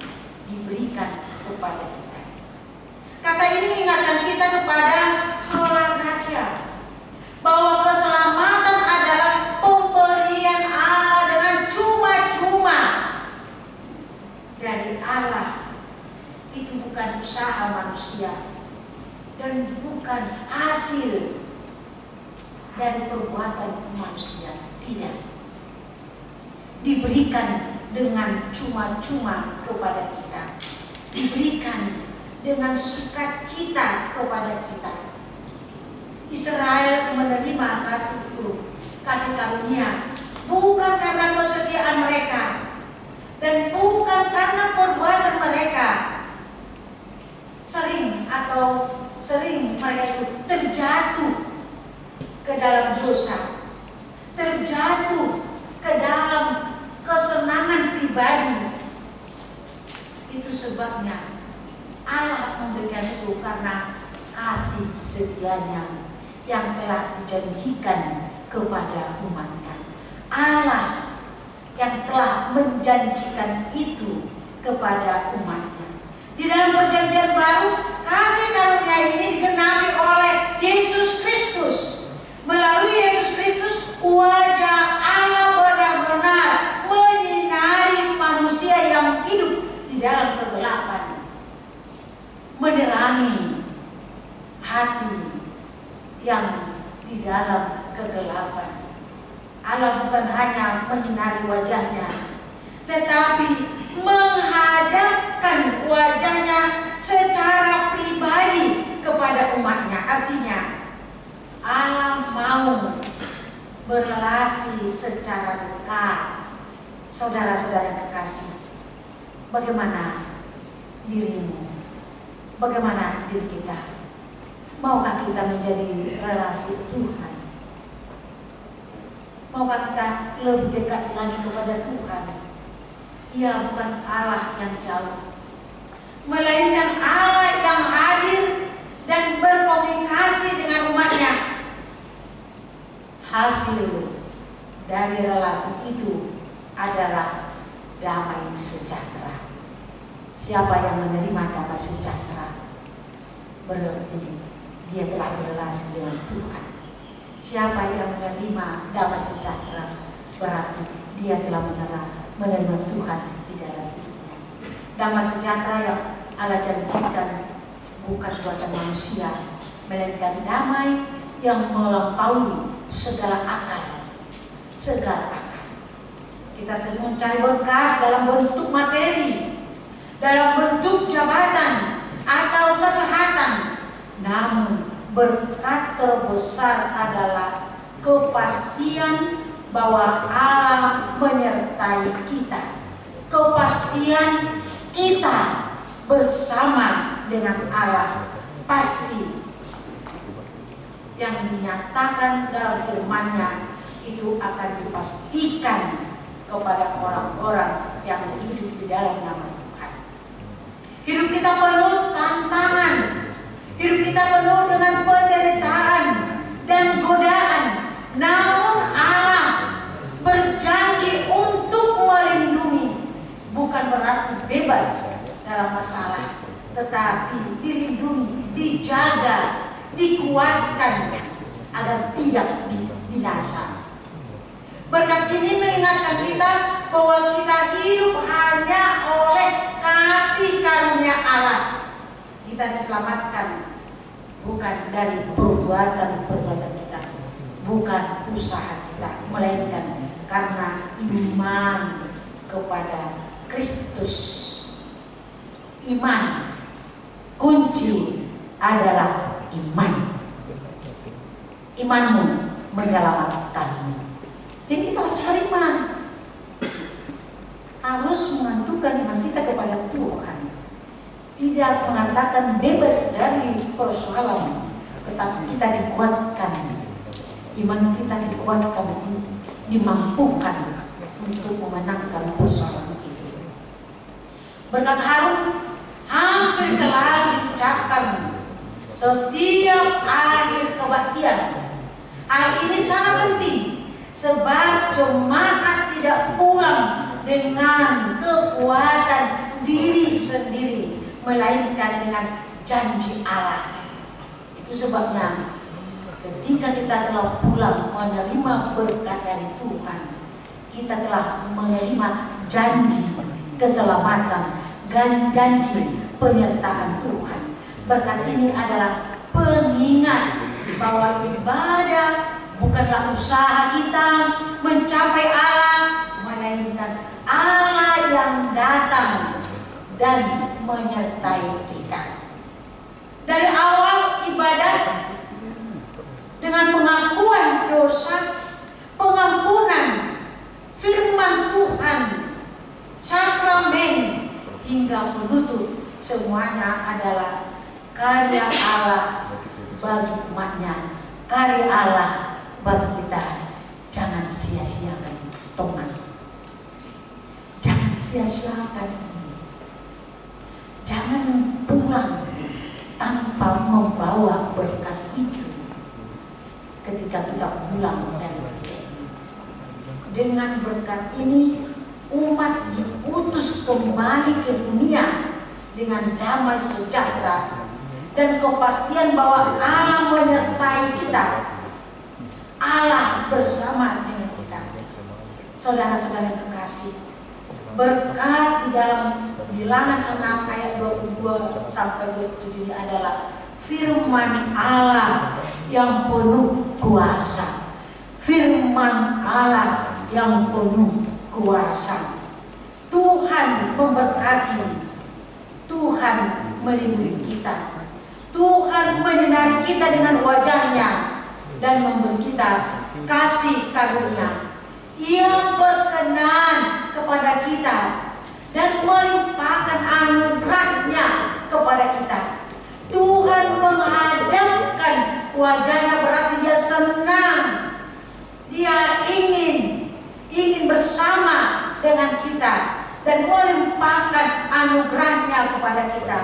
diberikan kepada kita. Kata ini mengingatkan kita kepada sholat raja, bahwa keselamatan adalah pemberian Allah dengan cuma-cuma dari Allah. Itu bukan usaha manusia dan bukan hasil dari perbuatan manusia. Tidak. Diberikan dengan cuma-cuma kepada kita, diberikan dengan sukacita kepada kita. Israel menerima kasih itu, kasih karunia, bukan karena kesetiaan mereka dan bukan karena perbuatan mereka. Sering mereka itu terjatuh ke dalam dosa, terjatuh ke dalam kesenangan pribadi. Itu sebabnya Allah memberikan itu karena kasih setianya yang telah dijanjikan kepada umatnya. Allah yang telah menjanjikan itu kepada umatnya. Di dalam perjanjian baru, kasih karunia ini digenapi oleh Yesus Kristus. Melalui Yesus Kristus, wajah Allah benar-benar menyinari manusia yang hidup di dalam kegelapan, menerangi hati yang di dalam kegelapan. Allah bukan hanya menyinari wajahnya, tetapi menghadapkan wajahnya secara pribadi kepada umatnya. Artinya Allah mau berrelasi secara dekat. Saudara-saudara yang kekasih, bagaimana dirimu? Bagaimana diri kita? Maukah kita menjadi relasi Tuhan? Maukah kita lebih dekat lagi kepada Tuhan? Ia bukan Allah yang jauh, melainkan Allah yang hadir dan berkomunikasi dengan umatnya. Hasil dari relasi itu adalah damai sejahtera. Siapa yang menerima damai sejahtera, berarti dia telah berrelasi dengan Tuhan. Siapa yang menerima damai sejahtera, berarti dia telah menerima Tuhan di dalam hidupnya. Damai sejahtera yang Allah janjikan bukan buatan manusia, melainkan damai yang melampaui segala akal. Kita sering mencari berkat dalam bentuk materi, dalam bentuk jabatan atau kesehatan. Namun berkat terbesar adalah kepastian bahwa Allah menyertai kita. Kepastian kita bersama dengan Allah. Pasti yang dinyatakan dalam firman-Nya itu akan dipastikan kepada orang-orang yang hidup di dalam nama Tuhan. Hidup kita penuh tantangan, hidup kita penuh dengan penderitaan dan godaan. Namun Allah berjanji untuk melindungi, bukan berarti bebas dalam masalah, tetapi dilindungi, dijaga, dikuatkan agar tidak binasa. Berkat ini mengingatkan kita bahwa kita hidup hanya oleh kasih karunia Allah. Kita diselamatkan bukan dari perbuatan kita, bukan usaha kita, melainkan karena iman kepada Kristus. Iman kunci adalah iman. Imanmu menyelamatkanmu. Jadi kita harus beriman, harus mengantukkan iman kita kepada Tuhan. Tidak mengatakan bebas dari persoalan, tetapi kita dikuatkan, iman kita dikuatkan, dimampukan untuk memenangkan persoalan itu. Berkat Harun hampir selalu diucapkan setiap akhir kebaktian. Hal ini sangat penting sebab jemaat tidak pulang dengan kekuatan diri sendiri, melainkan dengan janji Allah. Itu sebabnya ketika kita telah pulang menerima berkat dari Tuhan, kita telah menerima janji keselamatan dan janji penyertaan Tuhan. Berkat ini adalah pengingat bahwa ibadah bukanlah usaha kita mencapai Allah, melainkan Allah yang datang dan menyertai kita. Dari awal ibadah dengan pengakuan dosa, pengampunan, firman Tuhan, sakramen hingga penutup, semuanya adalah karya Allah bagi umatnya, karya Allah bagi kita. Jangan sia-siakan teman, jangan sia-siakan ini. Jangan pulang tanpa membawa berkat itu. Ketika kita pulang dari berkat ini, dengan berkat ini umat diutus kembali ke dunia dengan damai sejahtera dan kepastian bahwa Allah menyertai kita, Allah bersama dengan kita. Saudara-saudara yang kekasih, berkat di dalam Bilangan 6 ayat 22 sampai 27 ini adalah firman Allah yang penuh kuasa. Firman Allah yang penuh kuasa. Tuhan memberkati, Tuhan melindungi kita, Tuhan menyinari kita dengan wajahnya dan memberi kita kasih karunia. Ia berkenan kepada kita dan melimpahkan anugerahnya kepada kita. Tuhan menghadapkan wajahnya, berarti dia senang, dia ingin bersama dengan kita dan melimpahkan anugerahnya kepada kita.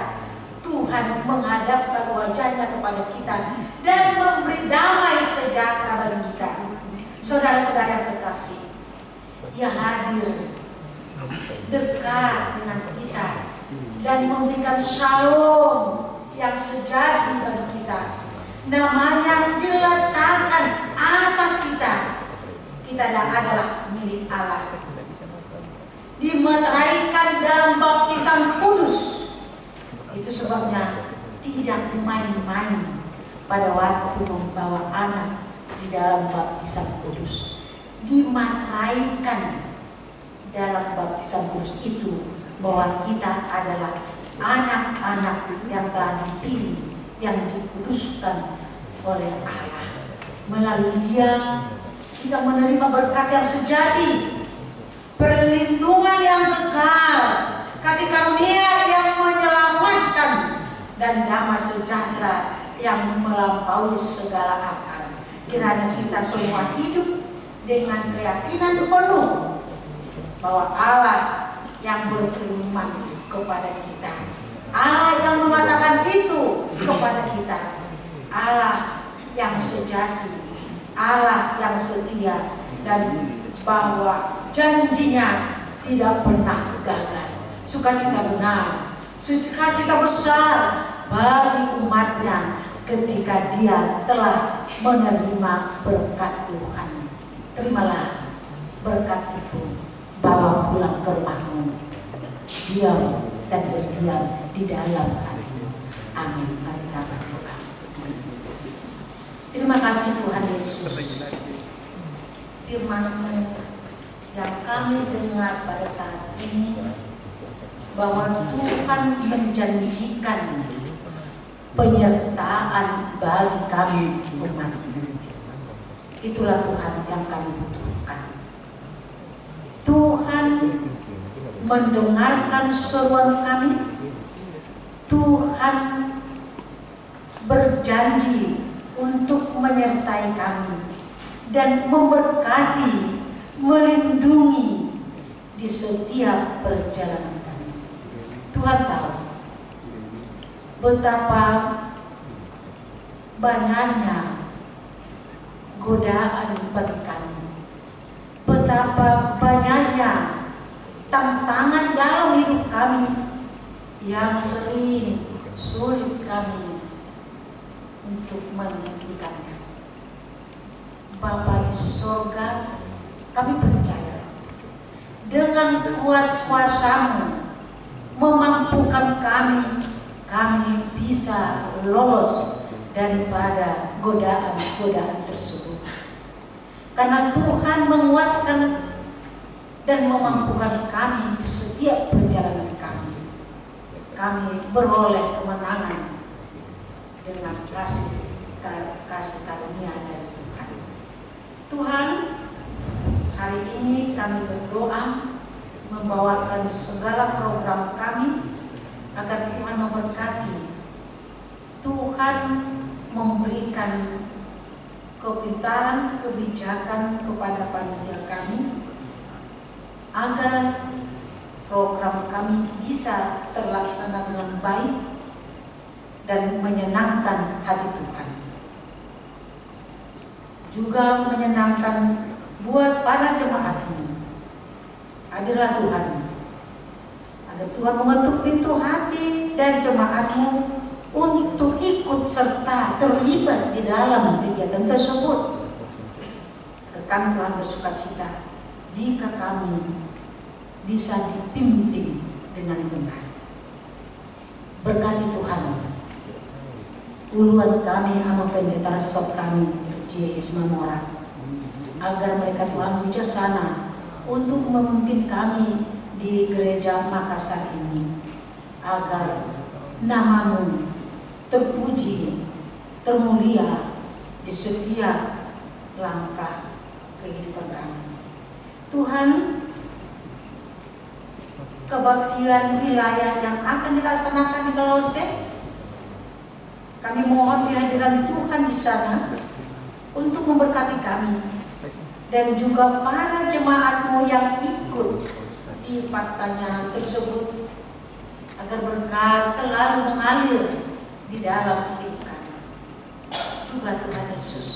Tuhan menghadapkan wajahnya kepada kita dan memberi damai sejahtera bagi kita. Saudara-saudara yang kekasih, Ia hadir dekat dengan kita dan memberikan shalom yang sejati bagi kita. Namanya diletakkan atas kita. Kita adalah milik Allah. Dimeteraikan dalam baptisan kudus. Itu sebabnya tidak main-main pada waktu membawa anak di dalam baptisan kudus. Dimateraikan dalam baptisan kudus itu bahwa kita adalah anak-anak yang telah dipilih, yang dikuduskan oleh Allah. Melalui Dia kita menerima berkat yang sejati, perlindungan yang kekal, kasih karunia yang menyelamatkan, dan damai sejahtera yang melampaui segala akal. Kiranya kita semua hidup dengan keyakinan penuh bahwa Allah yang berfirman kepada kita, Allah yang mengatakan itu kepada kita, Allah yang sejati, Allah yang setia, dan bahwa janjinya tidak pernah gagal. Sukacita benar, sukacita besar bagi umatnya ketika dia telah menerima berkat Tuhan. Terimalah berkat itu, bawa pulang ke rumahmu, diam dan berdiam di dalam hatimu. Amin. Mari kita berdoa. Terima kasih Tuhan Yesus, firman-Mu yang kami dengar pada saat ini, bahwa Tuhan menjanjikan penyertaan bagi kami umat-Mu. Itulah Tuhan yang kami butuhkan. Tuhan mendengarkan seruan kami. Tuhan berjanji untuk menyertai kami dan memberkati, melindungi di setiap perjalanan kami. Tuhan tahu betapa banyaknya godaan bagi kami, betapa banyaknya tantangan dalam hidup kami yang sering sulit kami untuk menghentikannya. Bapa di sorga, kami percaya dengan kuat kuasa-Mu memampukan kami bisa lolos daripada godaan-godaan tersebut. Karena Tuhan menguatkan dan memampukan kami di setiap perjalanan kami. Kami beroleh kemenangan dengan kasih karunia dari Tuhan. Tuhan, hari ini kami berdoa membawakan segala program kami agar Tuhan memberkati. Tuhan memberikan kepintaran, kebijakan kepada panitia kami agar program kami bisa terlaksana dengan baik dan menyenangkan hati Tuhan. Juga menyenangkan buat para jemaat-Mu. Hadirlah Tuhan, agar Tuhan mengetuk pintu hati dari jemaat-Mu untuk ikut serta terlibat di dalam kegiatan tersebut. Agar kami Tuhan bersukacita jika kami bisa dipimpin dengan benar. Berkati Tuhan uluan kami sama pendeta sop kami Rci Ismamora, agar mereka Tuhan bijaksana untuk memimpin kami di gereja Makassar ini, agar nama-Mu terpuji, termulia di setiap langkah kehidupan kami. Tuhan, kebaktian wilayah yang akan dilaksanakan di Kolose, kami mohon kehadiran Tuhan di sana untuk memberkati kami dan juga para jemaat-Mu yang ikut di faktanya tersebut, agar berkat selalu mengalir di dalam hidup kami. Juga Tuhan Yesus,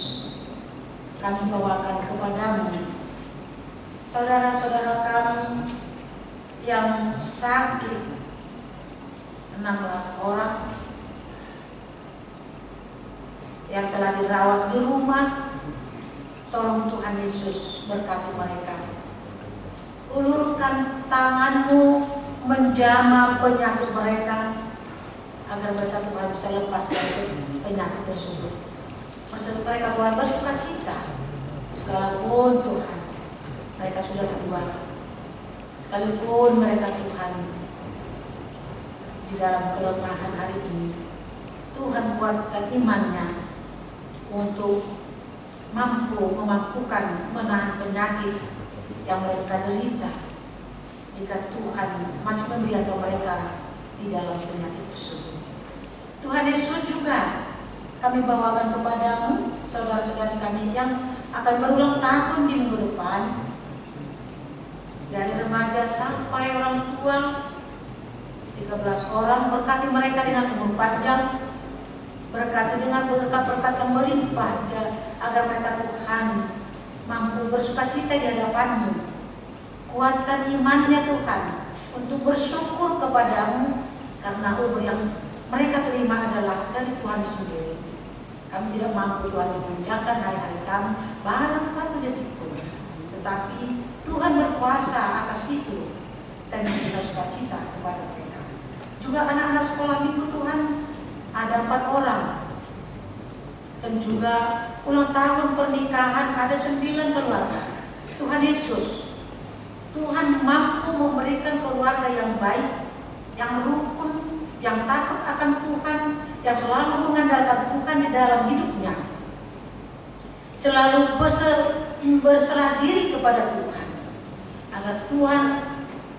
kami bawakan kepadamu saudara-saudara kami yang sakit, 16 orang yang telah dirawat di rumah. Tolong Tuhan Yesus berkati mereka. Ulurkan tangan-Mu menjamah penyakit mereka, agar mereka Tuhan bisa lepas dari penyakit tersebut. Maksud mereka Tuhan bersukacita, sekalipun Tuhan mereka sudah tua, sekalipun mereka Tuhan di dalam kelemahan hari ini, Tuhan kuatkan imannya untuk memampukan menahan penyakit yang mereka derita, jika Tuhan masih membiarkan mereka di dalam penyakit tersebut. Tuhan Yesus, juga kami bawakan kepadamu saudara-saudara kami yang akan berulang tahun di minggu depan, dari remaja sampai orang tua, 13 orang. Berkati mereka dengan umur panjang, berkati dengan berkat-berkat yang melimpah, agar mereka Tuhan mampu bersukacita di hadapan-Mu. Kuatkan imannya Tuhan untuk bersyukur kepadamu, karena umur yang mereka terima adalah dari Tuhan sendiri. Kami tidak mampu Tuhan mengucapkan hari-hari kami barang satu detik pun, tetapi Tuhan berkuasa atas itu dan memberikan sukacita kepada mereka. Juga anak-anak sekolah minggu Tuhan, ada 4 orang, dan juga ulang tahun pernikahan ada 9 keluarga. Tuhan Yesus, Tuhan mampu memberikan keluarga yang baik, yang rukun, yang takut akan Tuhan, yang selalu mengandalkan Tuhan di dalam hidupnya, selalu berserah diri kepada Tuhan, agar Tuhan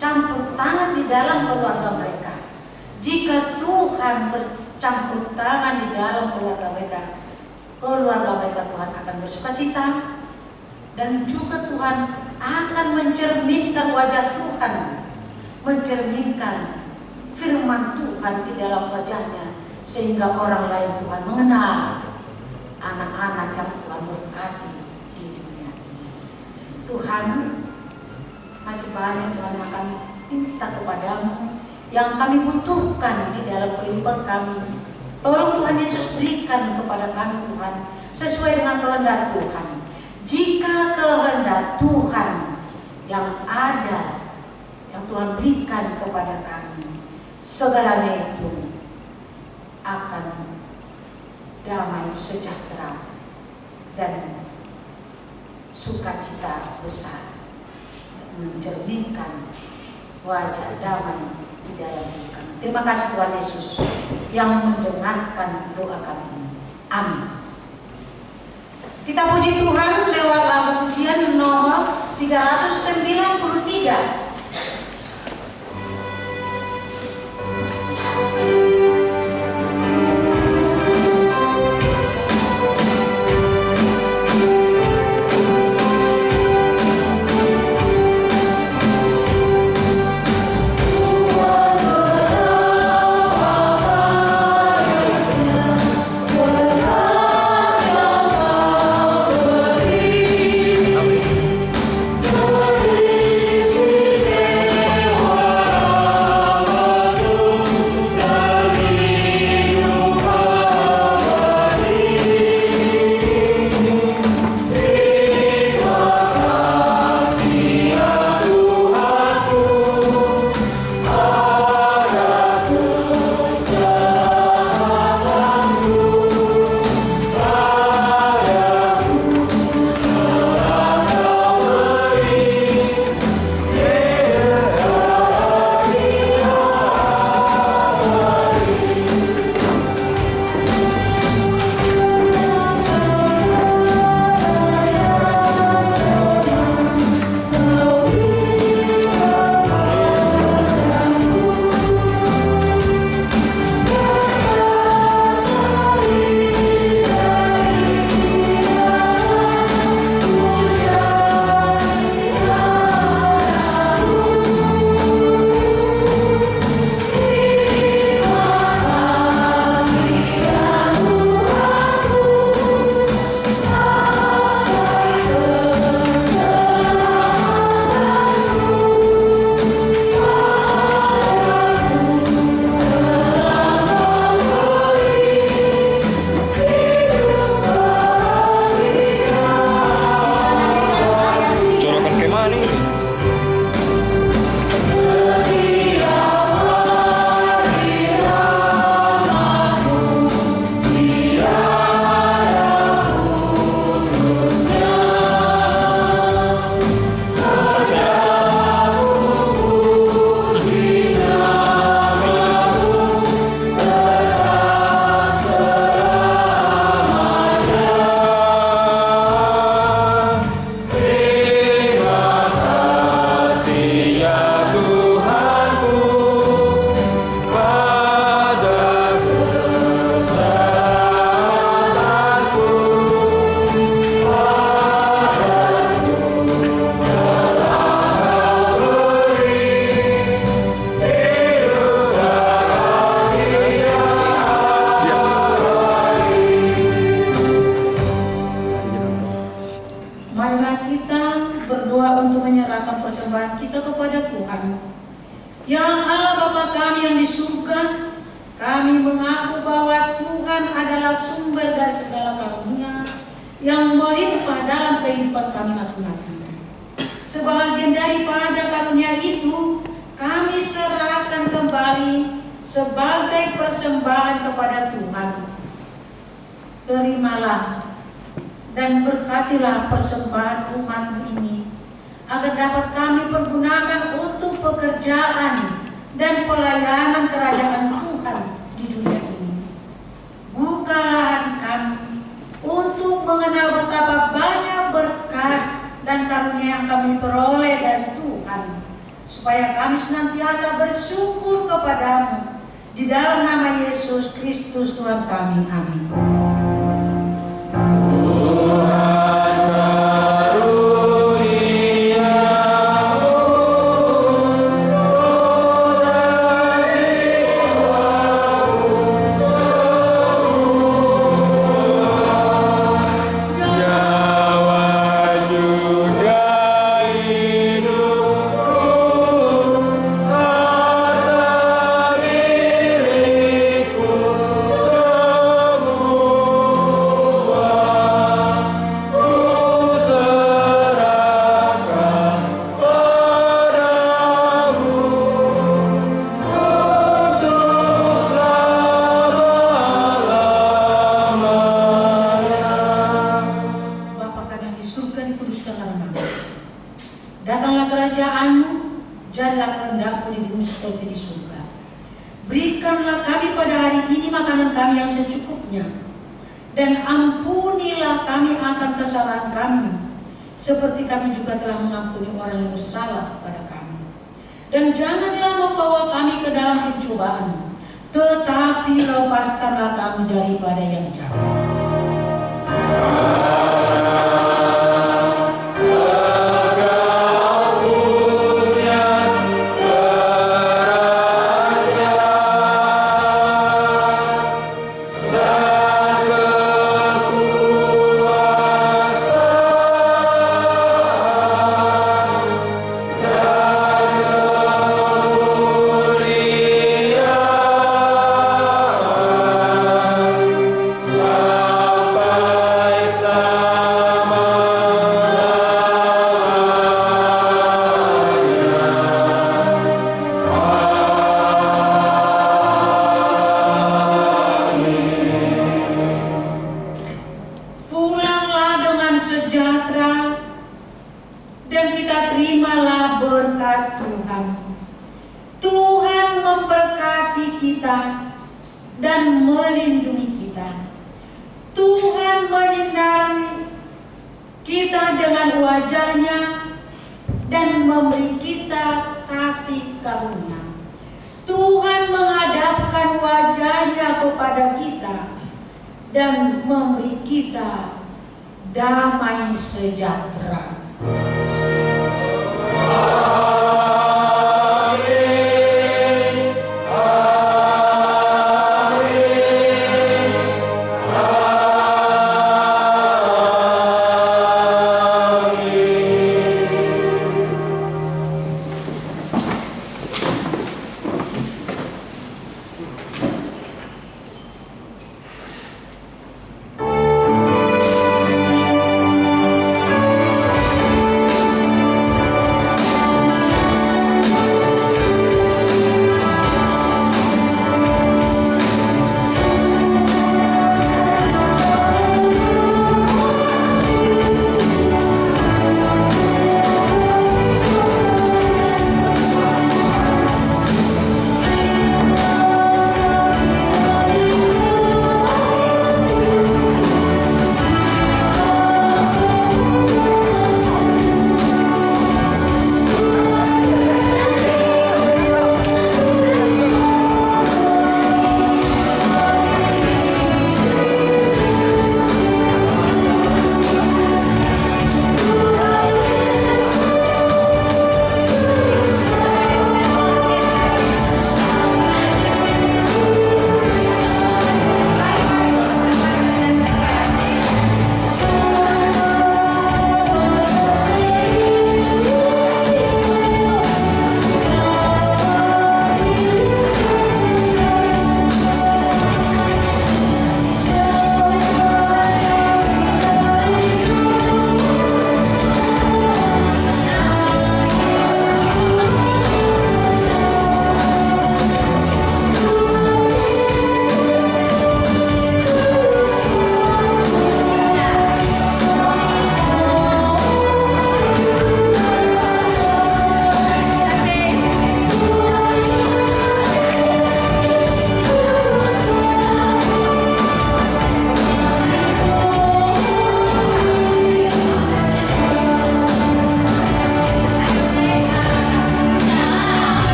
campur tangan di dalam keluarga mereka. Jika Tuhan bercampur tangan di dalam keluarga mereka Tuhan akan bersukacita, dan juga Tuhan akan mencerminkan wajah Tuhan, mencerminkan firman Tuhan di dalam wajahnya, sehingga orang lain Tuhan mengenal anak-anak yang Tuhan berkati di dunia ini. Tuhan, masih banyak Tuhan yang kami minta kepadamu, yang kami butuhkan di dalam kehidupan kami. Tolong Tuhan Yesus berikan kepada kami Tuhan, sesuai dengan kehendak Tuhan. Jika kehendak Tuhan yang ada, yang Tuhan berikan kepada kami, segalanya itu akan damai sejahtera dan sukacita besar, mencerminkan wajah damai di dalam hidup kami. Terima kasih Tuhan Yesus yang mendengarkan doa kami. Amin. Kita puji Tuhan lewat lagu pujian nomor 393. Sebagian daripada karunia itu kami serahkan kembali sebagai persembahan kepada Tuhan. Terimalah dan berkatilah persembahan umat ini, agar dapat kami pergunakan untuk pekerjaan dan pelayanan kerajaan Tuhan Tuhan di dunia ini. Bukalah hati kami untuk mengenal betapa banyak berkat dan karunia yang kami peroleh dari Tuhan, supaya kami senantiasa bersyukur kepadamu. Di dalam nama Yesus Kristus Tuhan kami. Amin. Datanglah kerajaan-Mu, jadilah kehendak-Mu di bumi seperti di surga. Berikanlah kami pada hari ini makanan kami yang secukupnya, dan ampunilah kami akan kesalahan kami, seperti kami juga telah mengampuni orang yang bersalah kepada kami. Dan janganlah membawa kami ke dalam pencobaan, tetapi lepaskanlah kami daripada yang jahat. Dan kita terimalah berkat Tuhan. Tuhan memberkati kita dan melindungi kita. Tuhan menyinari kita dengan wajah-Nya dan memberi kita kasih karunia. Tuhan menghadapkan wajah-Nya kepada kita dan memberi kita damai sejahtera.